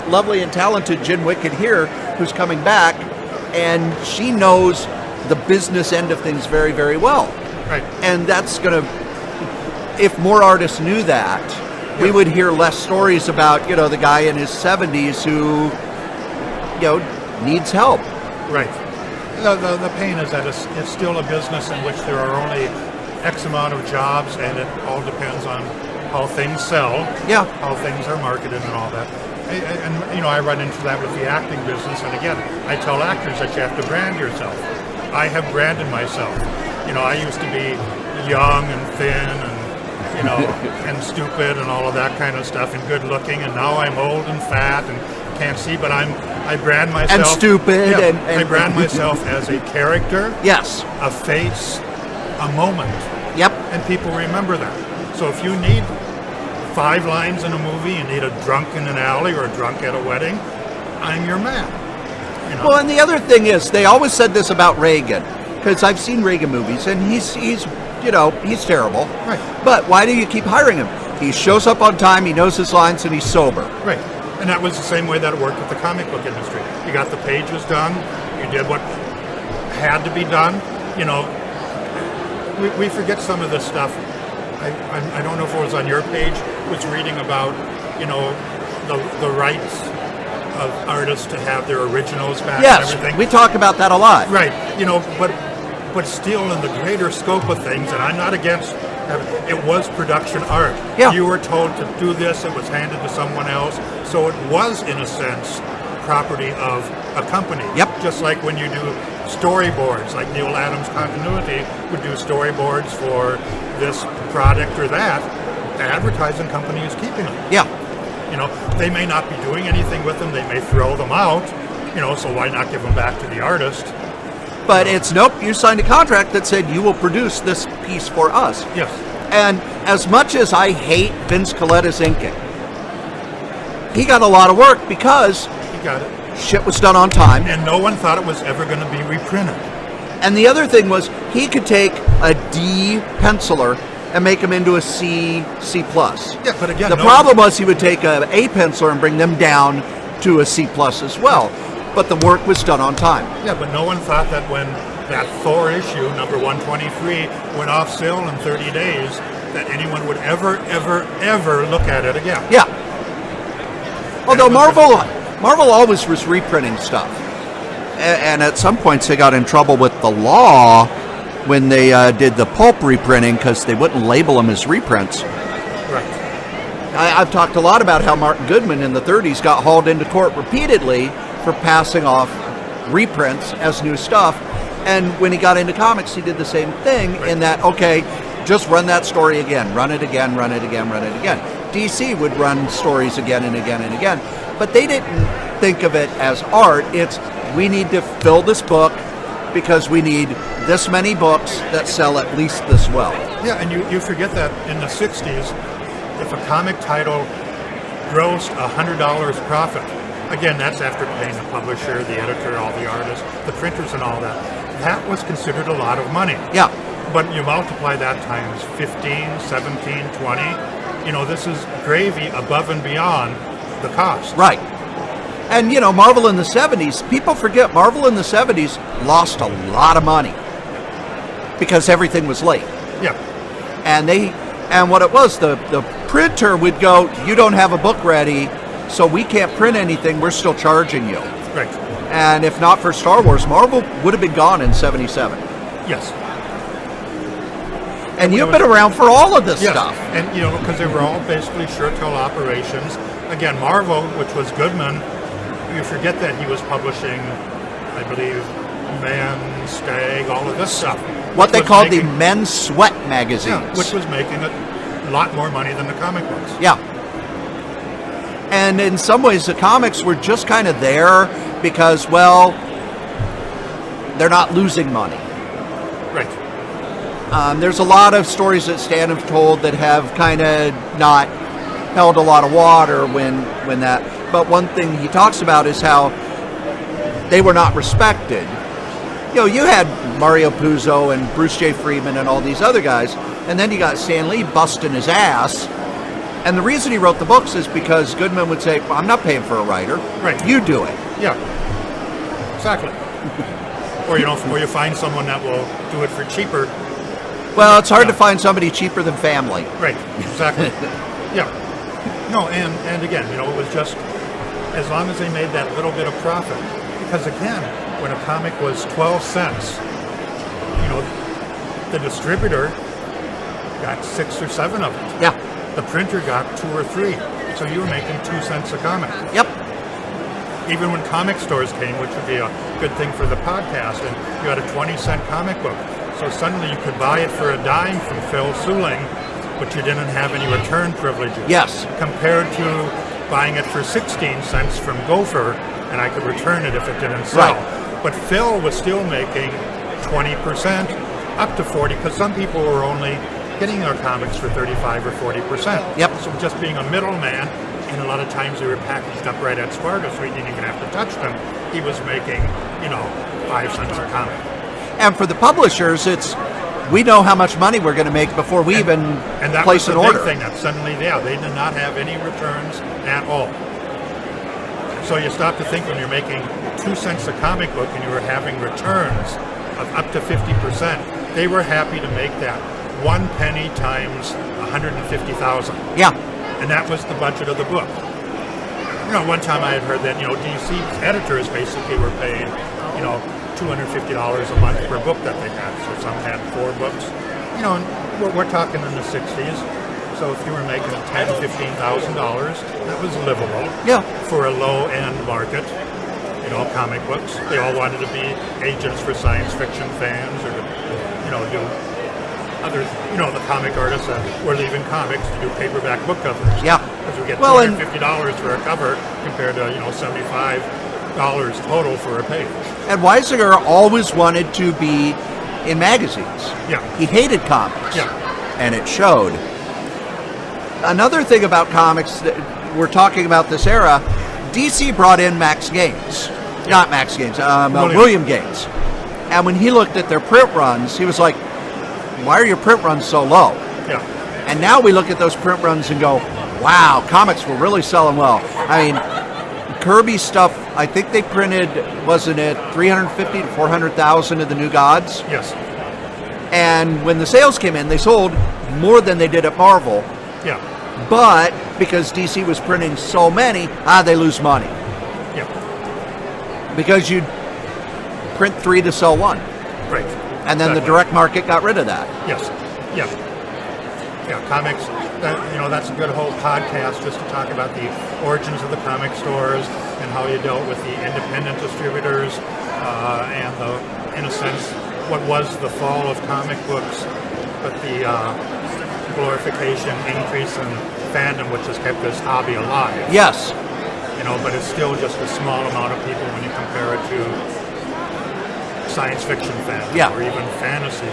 lovely and talented Jen Wicked here who's coming back, and she knows the business end of things very, very well. Right. And that's going to, if more artists knew that, we would hear less stories about, you know, the guy in his 70s who, you know, needs help. Right. The pain is that it's still a business in which there are only X amount of jobs, and it all depends on how things sell, how things are marketed and all that. And you know, I run into that with the acting business, and again, I tell actors that you have to brand yourself. I have branded myself. You know, I used to be young and thin and, you know, and stupid and all of that kind of stuff, and good looking, and now I'm old and fat and can't see, but I brand myself. And stupid. Yeah, and I brand myself as a character, yes, a face, a moment. Yep. And people remember that. So if you need 5 lines in a movie, you need a drunk in an alley or a drunk at a wedding, I'm your man. You know? Well, and the other thing is, they always said this about Reagan, because I've seen Reagan movies, and he's you you know, he's terrible. Right. But why do you keep hiring him? He shows up on time, he knows his lines, and he's sober. Right. And that was the same way that it worked with the comic book industry. You got the pages done, you did what had to be done. You know, we forget some of this stuff. I don't know if it was on your page, was reading about, you know, the rights of artists to have their originals back and everything. We talk about that a lot. Right. You know, but still in the greater scope of things, and I'm not against, it was production art. Yeah. You were told to do this, it was handed to someone else, so it was, in a sense, property of a company. Yep. Just like when you do storyboards, like Neil Adams Continuity would do storyboards for this product or that, the advertising company is keeping them. Yeah. You know, they may not be doing anything with them, they may throw them out, you know, so why not give them back to the artist? But it's nope, you signed a contract that said you will produce this piece for us. Yes. And as much as I hate Vince Coletta's inking, he got a lot of work because He got it. shit was done on time. And no one thought it was ever going to be reprinted. And the other thing was he could take a D penciler and make them into a C+. Yeah, but again, The problem was he would take a penciler and bring them down to a C+ as well. But the work was done on time. Yeah, but no one thought that when that Thor issue, number 123, went off sale in 30 days, that anyone would ever look at it again. Yeah. Although Marvel always was reprinting stuff. And at some points they got in trouble with the law when they did the pulp reprinting because they wouldn't label them as reprints. Right. I've talked a lot about how Martin Goodman in the 30s got hauled into court repeatedly for passing off reprints as new stuff. And when he got into comics, he did the same thing in that, okay, just run that story again, run it again, run it again, run it again. DC would run stories again and again and again. But they didn't think of it as art. It's, we need to fill this book because we need this many books that sell at least this well. Yeah, and you forget that in the 60s, if a comic title grossed $100 profit, again, that's after paying the publisher, the editor, all the artists, the printers and all that, that was considered a lot of money. Yeah. But you multiply that times 15, 17, 20, you know, this is gravy above and beyond the cost. Right. And, you know, Marvel in the 70s, people forget Marvel in the 70s lost a lot of money because everything was late. Yeah. And what it was, the printer would go, you don't have a book ready, so we can't print anything, we're still charging you. Right. And if not for Star Wars, Marvel would have been gone in 77. Yes. And you've been around for all of this stuff. And, you know, because they were all basically short-tail operations. Again, Marvel, which was Goodman, you forget that he was publishing, I believe, Man, Stag, all of this stuff. What they called the Men's Sweat magazines. Yeah, which was making a lot more money than the comic books. Yeah. And in some ways, the comics were just kind of there because, well, they're not losing money. Right. There's a lot of stories that Stan have told that have kind of not held a lot of water when that. But one thing he talks about is how they were not respected. You know, you had Mario Puzo and Bruce J. Friedman and all these other guys, and then you got Stan Lee busting his ass. And the reason he wrote the books is because Goodman would say, I'm not paying for a writer. Right. You do it. Yeah. Exactly. Or, you know, or you find someone that will do it for cheaper. Well, it's hard to find somebody cheaper than family. Right. Exactly. Yeah. No, and again, you know, it was just as long as they made that little bit of profit. Because again, when a comic was 12 cents, you know, the distributor got 6 or 7 of it. Yeah. The printer got 2 or 3. So you were making 2 cents a comic. Yep. Even when comic stores came, which would be a good thing for the podcast, and you had a 20-cent comic book. So suddenly you could buy it for a dime from Phil Suling, but you didn't have any return privileges. Yes. Compared to buying it for 16 cents from Gopher, and I could return it if it didn't sell. Right. But Phil was still making 20%, up to 40%, because some people were only getting their comics for 35 or 40%. Yep. So just being a middleman, and a lot of times they were packaged up right at Sparta, so he didn't even have to touch them. He was making, you know, 5 cents a comic. And for the publishers, it's we know how much money we're going to make before we even And that place was an the order. big thing, that suddenly, they did not have any returns at all. So you stop to think when you're making 2 cents a comic book and you were having returns of up to 50%, they were happy to make that 1 penny times 150,000. Yeah. And that was the budget of the book. One time I had heard that, DC's editors basically were paid, $250 a month per book that they had. So some had 4 books. We're talking in the 60s. So if you were making $10,000, $15,000, that was livable. Yeah. For a low-end market. Comic books. They all wanted to be agents for science fiction fans, or to, do other, the comic artists that were leaving comics to do paperback book covers. Yeah. Because we get and $250 for a cover compared to, $75 total for a page. And Weisinger always wanted to be in magazines. Yeah. He hated comics. Yeah. And it showed. Another thing about comics that we're talking about this era, DC brought in Max Gaines. Not Max Gaines, William Gaines. And when he looked at their print runs, he was like, why are your print runs so low? Yeah. And now we look at those print runs and go, wow, comics were really selling well. I mean, Kirby stuff, I think they printed, wasn't it 350 to 400,000 of the New Gods? Yes. And when the sales came in, they sold more than they did at Marvel. Yeah. But because DC was printing so many, they lose money. Yeah. Because you print 3 to sell 1. Right. And then the direct market got rid of that. Yes. Yeah. Yeah, comics, that's a good whole podcast just to talk about the origins of the comic stores and how you dealt with the independent distributors and in a sense, what was the fall of comic books, but the glorification, increase in fandom, which has kept this hobby alive. Yes. But it's still just a small amount of people when you compare it to science fiction fandom, or even fantasy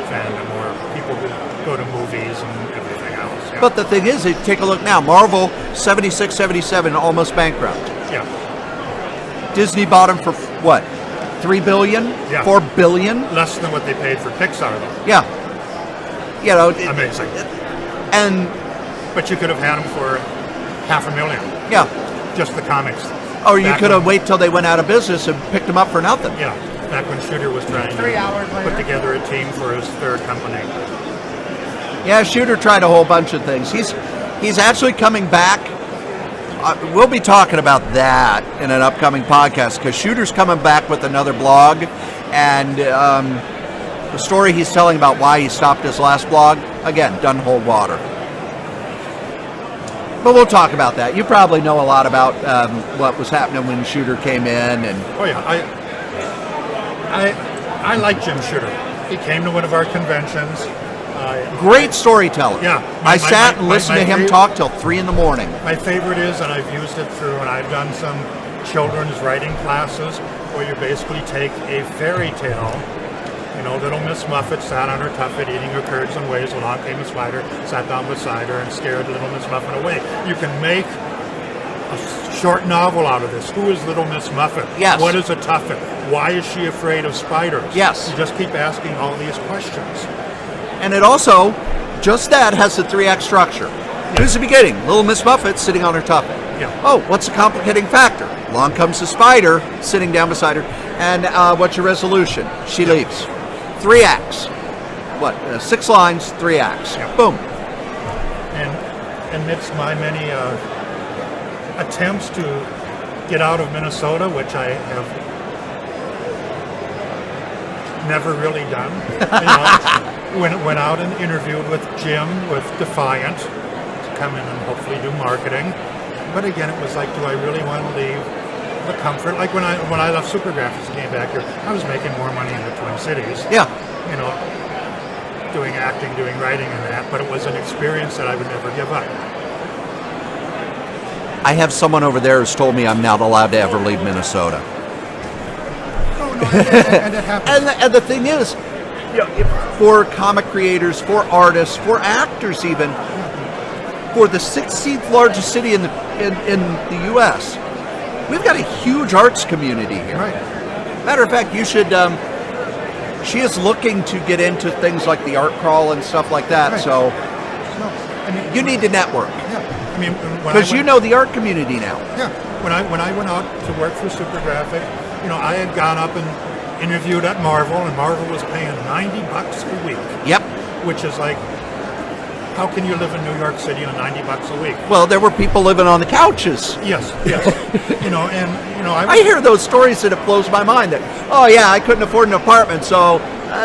fandom, or people who go to movies and everything else. Yeah. But the thing is, take a look now. Marvel, 76, 77, almost bankrupt. Yeah. Disney bought them for what? $3 billion? Yeah. $4 billion? Less than what they paid for Pixar, though. Yeah. Amazing. But you could have had them for $500,000. Yeah. Just the comics. Or you could have waited till they went out of business and picked them up for nothing. Yeah. Back when Shooter was trying to put together a team for his third company. Yeah, Shooter tried a whole bunch of things. He's actually coming back. We'll be talking about that in an upcoming podcast because Shooter's coming back with another blog, and the story he's telling about why he stopped his last blog, again, doesn't hold water. But we'll talk about that. You probably know a lot about what was happening when Shooter came in. And oh yeah, I like Jim Shooter. He came to one of our conventions. Great storyteller. Yeah. I sat and listened to him talk till 3 in the morning. My favorite is, and I've used it through, and I've done some children's writing classes where you basically take a fairy tale. Little Miss Muffet sat on her tuffet eating her curds and whey. Along came a spider, sat down beside her, and scared Little Miss Muffet away. You can make a short novel out of this. Who is Little Miss Muffet? Yes. What is a tuffet? Why is she afraid of spiders? Yes. You just keep asking all these questions. And it also, just that, has the 3-act structure. Here's the beginning. Little Miss Muffet sitting on her tuffet. Yeah. Oh, what's the complicating factor? Along comes the spider sitting down beside her. And what's your resolution? She leaves. 3 acts. What? 6 lines, 3 acts. Yeah. Boom. And amidst my many attempts to get out of Minnesota, which I have never really done, went out and interviewed with Jim with Defiant to come in and hopefully do marketing. But again, it was like, do I really want to leave the comfort? Like when I left Supergraphics and came back here, I was making more money in the Twin Cities. Yeah. Doing acting, doing writing and that, but it was an experience that I would never give up. I have someone over there who's told me I'm not allowed to ever leave Minnesota. Oh, no, and it happens. And the thing is, for comic creators, for artists, for actors even, for the 16th largest city in the U.S., we've got a huge arts community here. Right. Matter of fact, you should she is looking to get into things like the art crawl and stuff like that. Right. So No, I mean, you need to network yeah. I mean, when because I you went- know the art community now. Yeah, when I went out to work for Supergraphic, I had gone up and interviewed at Marvel, and Marvel was paying $90 a week. Yep. Which is like, how can you live in New York City on $90 a week? Well, there were people living on the couches. Yes. I hear those stories and it blows my mind that, oh yeah, I couldn't afford an apartment, so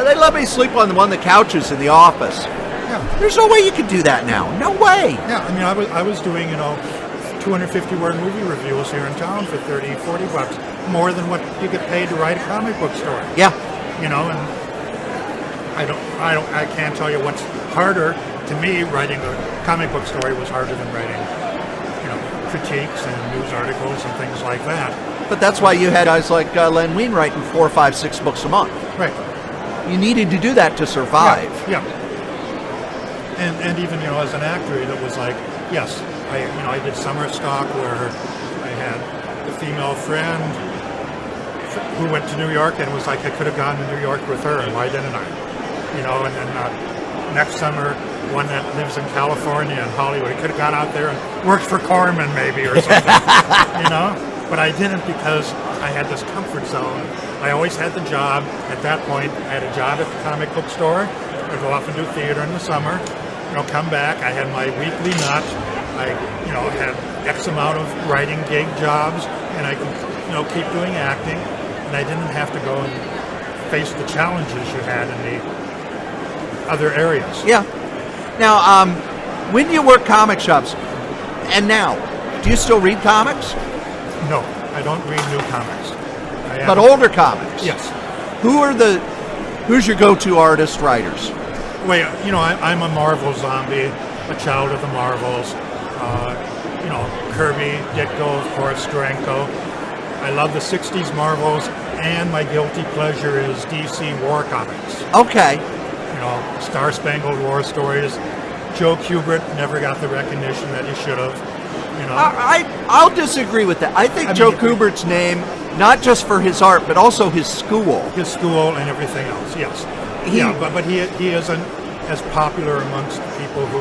they let me sleep on one of the couches in the office. Yeah. There's no way you could do that now. No way. Yeah, I mean, I was doing 250-word movie reviews here in town for $30-40, more than what you get paid to write a comic book story. Yeah. And I can't tell you what's harder. To me, writing a comic book story was harder than writing, critiques and news articles and things like that. But that's why you had guys like Len Wein writing 4, 5, 6 books a month. Right. You needed to do that to survive. Yeah. And even as an actor, it was like, yes, I did summer stock where I had a female friend who went to New York, and it was like I could have gone to New York with her, and why didn't I? And then next summer, one that lives in California and Hollywood, I could have gone out there and worked for Corman maybe or something, But I didn't because I had this comfort zone. I always had the job. At that point, I had a job at the comic book store. I'd go off and do theater in the summer. Come back. I had my weekly nut. I, had X amount of writing gig jobs, and I could, keep doing acting. And I didn't have to go and face the challenges you had in the other areas. Yeah. Now, when you work comic shops, and now, do you still read comics? No, I don't read new comics. But older comics? Yes. Who's your go-to artist, writers? Well, I'm a Marvel zombie, a child of the Marvels. Kirby, Ditko, of course, Steranko. I love the 60s Marvels, and my guilty pleasure is DC War Comics. Okay. Star Spangled War stories. Joe Kubert never got the recognition that he should have. I'll disagree with that. I think Joe Kubert's name, not just for his art, but also his school. His school and everything else, yes. But he isn't as popular amongst people who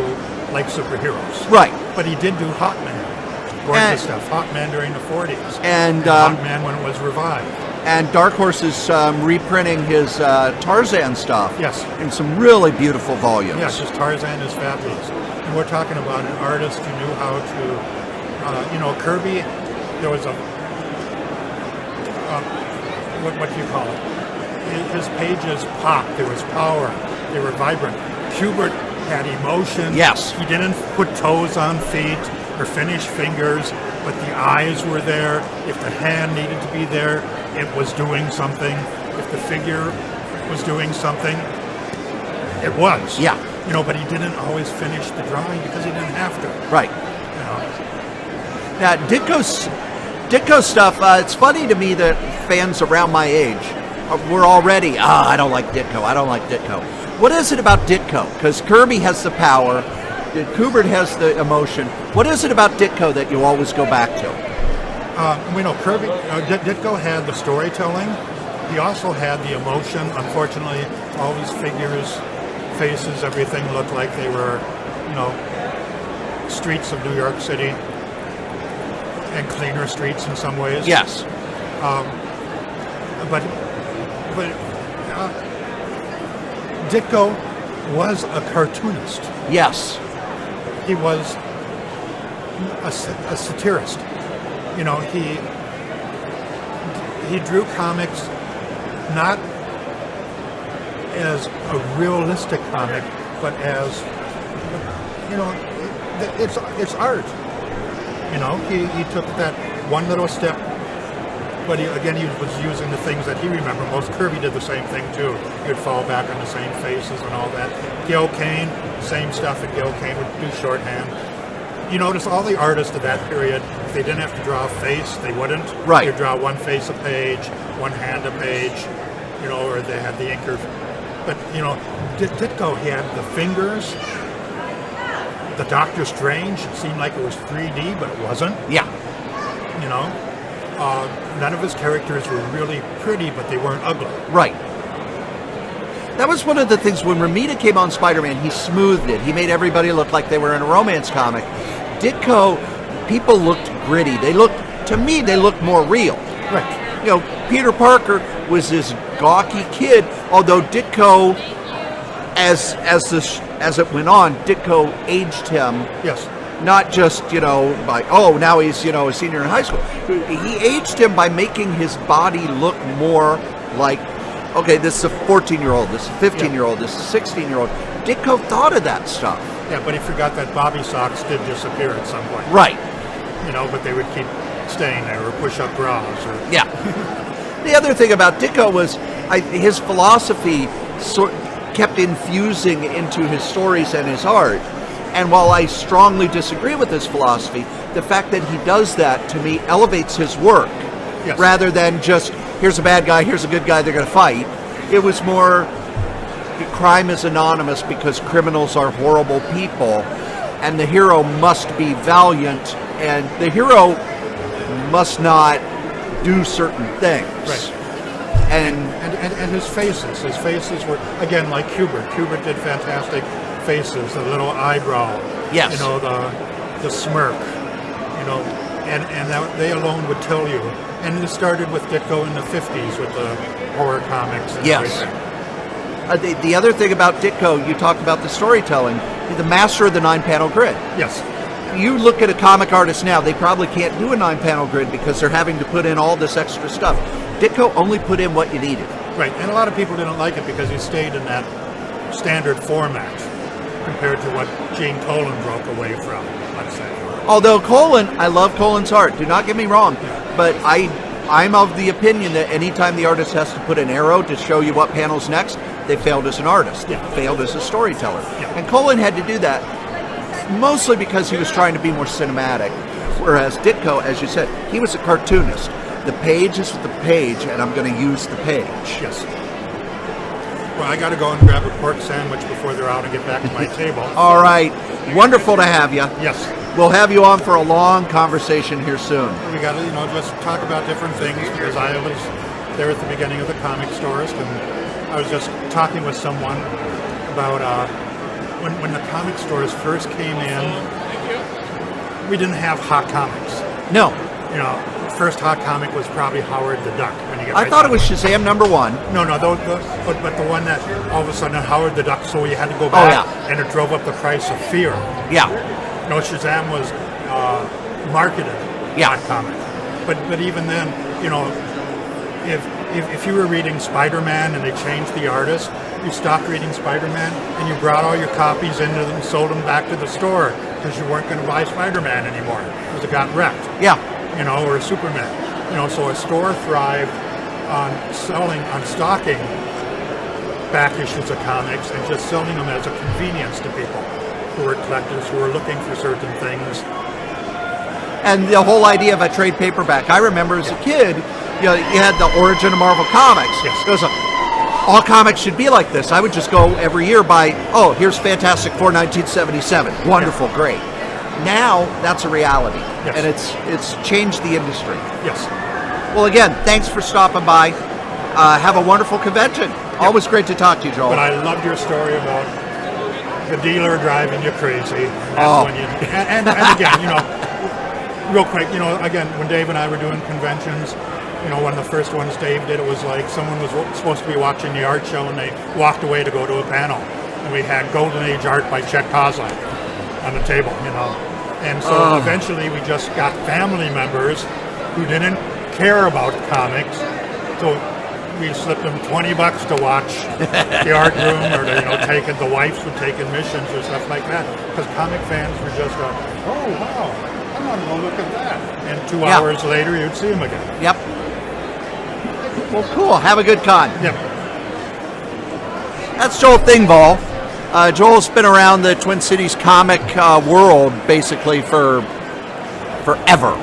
like superheroes. Right. But he did do Hawkman, gorgeous stuff. Hawkman during the 40s. And Hawkman when it was revived. And Dark Horse is reprinting his Tarzan stuff. Yes. In some really beautiful volumes. Yes, his Tarzan is fabulous. And we're talking about an artist who knew how to, Kirby, there was a, what do you call it? His pages popped, there was power, they were vibrant. Kubert had emotion. Yes. He didn't put toes on feet or finish fingers, but the eyes were there. If the hand needed to be there, it was doing something. If the figure was doing something, it was. Yeah. But he didn't always finish the drawing because he didn't have to. Right. Now, Ditko stuff, it's funny to me that fans around my age were already, I don't like Ditko, I don't like Ditko. What is it about Ditko? Because Kirby has the power, Kubert has the emotion. What is it about Ditko that you always go back to? Kirby, Ditko had the storytelling. He also had the emotion. Unfortunately, all these figures, faces, everything looked like they were, streets of New York City, and cleaner streets in some ways. Yes. But Ditko was a cartoonist. Yes. He was a satirist. He drew comics not as a realistic comic, but as, it's art. He took that one little step, but he was using the things that he remembered most. Kirby did the same thing too. He would fall back on the same faces and all that. Gil Kane, same stuff, and Gil Kane would do shorthand. You notice all the artists of that period, if they didn't have to draw a face, they wouldn't. Right. They'd draw one face a page, one hand a page, or they had the inker. But, Ditko, he had the fingers. The Doctor Strange, it seemed like it was 3D, but it wasn't. Yeah. None of his characters were really pretty, but they weren't ugly. Right. That was one of the things when Romita came on Spider-Man, he smoothed it. He made everybody look like they were in a romance comic. Ditko, people looked gritty. They looked more real. Right. You know, Peter Parker was this gawky kid, although Ditko, as it went on, Ditko aged him. Yes. Not just, by, now he's, a senior in high school. He aged him by making his body look more like, okay, this is a 14-year-old, this is a 15-year-old, this is a 16-year-old. Ditko thought of that stuff. Yeah, but he forgot that Bobby socks did disappear at some point. Right. But they would keep staying there, or push-up bras. Or... Yeah. The other thing about Ditko was his philosophy kept infusing into his stories and his art. And while I strongly disagree with his philosophy, the fact that he does that, to me, elevates his work. Yes. Rather than just, here's a bad guy, here's a good guy, they're going to fight. It was more, crime is anonymous because criminals are horrible people, and the hero must be valiant, and the hero must not do certain things. Right. And his faces were, again, like Kubert. Kubert did fantastic faces, the little eyebrow, yes, the smirk, and that they alone would tell you. And it started with Ditko in the 50s with the horror comics and everything. The other thing about Ditko, you talked about the storytelling, the master of the 9-panel grid. Yes. You look at a comic artist now, they probably can't do a 9-panel grid because they're having to put in all this extra stuff. Ditko only put in what you needed. Right, and a lot of people didn't like it because he stayed in that standard format compared to what Gene Colan broke away from, let's say. Although Colan, I love Colan's art, do not get me wrong, but I'm of the opinion that anytime the artist has to put an arrow to show you what panel's next, they failed as an artist. They failed as a storyteller. And Colan had to do that mostly because he was trying to be more cinematic, whereas Ditko, as you said, he was a cartoonist. The page is the page, and I'm going to use the page. Yes. Well, I got to go and grab a pork sandwich before they're out and get back to my table. All right. Wonderful to have you. Yes. We'll have you on for a long conversation here soon. We got to, just talk about different things because I was there at the beginning of the comic stores, and I was just talking with someone about when the comic stores first came in, we didn't have hot comics. No. First hot comic was probably Howard the Duck. I thought it was Shazam #1. No, but the one that all of a sudden Howard the Duck, so you had to go back, and it drove up the price of Fear. Yeah. Shazam was marketed hot comic, but even then, if you were reading Spider-Man and they changed the artist, you stopped reading Spider-Man and you brought all your copies in and sold them back to the store because you weren't going to buy Spider-Man anymore because it got wrecked. Yeah. Or Superman. So a store thrived on stocking back issues of comics and just selling them as a convenience to people who were collectors who were looking for certain things. And the whole idea of a trade paperback. I remember as a kid, you had the origin of Marvel Comics. Yes. It was all comics should be like this. I would just go every year buy, here's Fantastic Four 1977. Wonderful, great. Now that's a reality, and it's changed the industry. Yes. Well, again, thanks for stopping by. Have a wonderful convention. Always great to talk to you, Joel. But I loved your story about the dealer driving you crazy. And again, real quick, again, when Dave and I were doing conventions, one of the first ones Dave did, it was like someone was supposed to be watching the art show and they walked away to go to a panel, and we had Golden Age art by Chet Kozlak on the table, And so eventually we just got family members who didn't care about comics. So we slipped them $20 to watch the art room, or the wives would take admissions or stuff like that. Because comic fans were just oh wow, I want to go look at that. And 2 hours later you'd see them again. Yep. Well, cool. Have a good con. Yep. That's Joel Thingvall. Joel's been around the Twin Cities comic world basically for forever.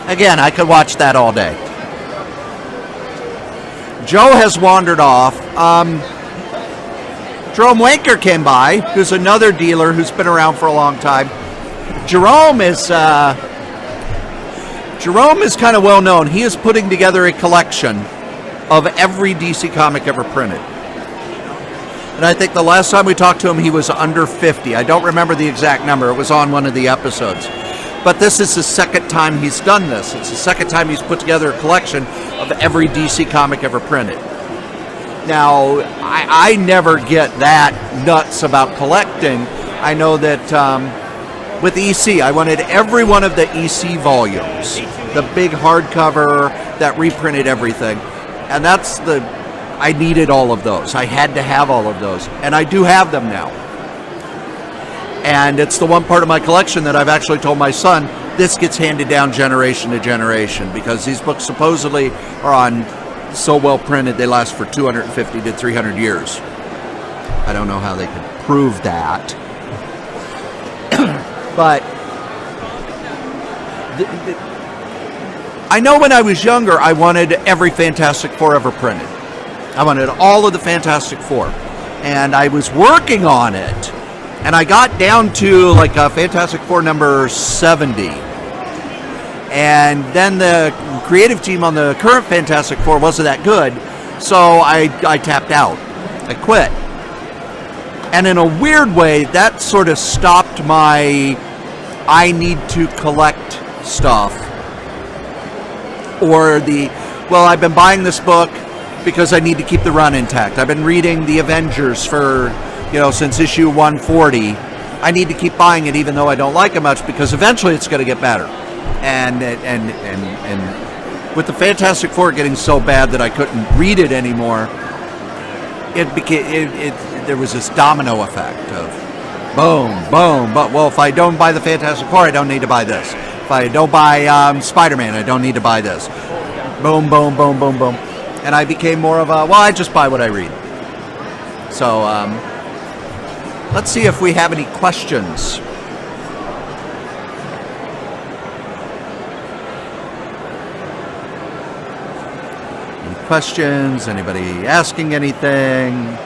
Again, I could watch that all day. Joe has wandered off. Jerome Wanker came by, who's another dealer who's been around for a long time. Jerome is kind of well known. He is putting together a collection of every DC comic ever printed. And I think the last time we talked to him, he was under 50. I don't remember the exact number. It was on one of the episodes. But this is the second time he's done this. It's the second time he's put together a collection of every DC comic ever printed. Now, I never get that nuts about collecting. I know that with EC, I wanted every one of the EC volumes, the big hardcover that reprinted everything. And I needed all of those. I had to have all of those. And I do have them now. And it's the one part of my collection that I've actually told my son, this gets handed down generation to generation, because these books supposedly are on so well printed they last for 250 to 300 years. I don't know how they could prove that. But I know when I was younger, I wanted every Fantastic Four ever printed. I wanted all of the Fantastic Four. And I was working on it. And I got down to like Fantastic Four number 70. And then the creative team on the current Fantastic Four wasn't that good. So I tapped out. I quit. And in a weird way, that sort of stopped my I need to collect stuff. Or well, I've been buying this book because I need to keep the run intact. I've been reading The Avengers for, since issue 140. I need to keep buying it even though I don't like it much, because eventually it's going to get better. And with the Fantastic Four getting so bad that I couldn't read it anymore, there was this domino effect of boom, boom. But well, if I don't buy the Fantastic Four, I don't need to buy this. If I don't buy Spider-Man, I don't need to buy this. Boom, boom, boom, boom, boom. And I became more of I just buy what I read. So let's see if we have any questions. Any questions? Anybody asking anything?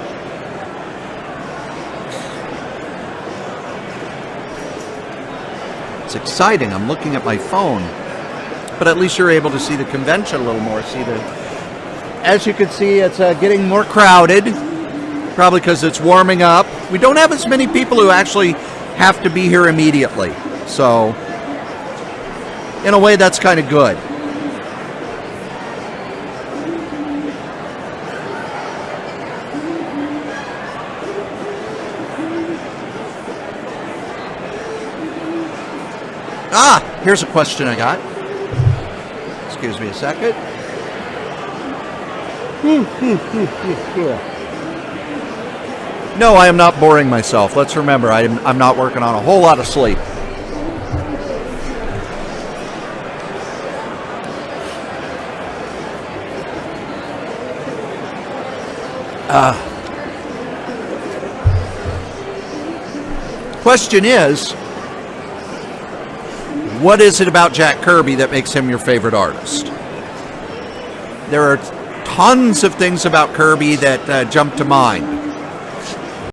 It's exciting. I'm looking at my phone. But at least you're able to see the convention a little more. As you can see, it's getting more crowded. Probably because it's warming up. We don't have as many people who actually have to be here immediately. So, in a way, that's kind of good. Here's a question I got. Excuse me a second. No, I am not boring myself. Let's remember, I'm not working on a whole lot of sleep. Question is, what is it about Jack Kirby that makes him your favorite artist? There are tons of things about Kirby that jump to mind.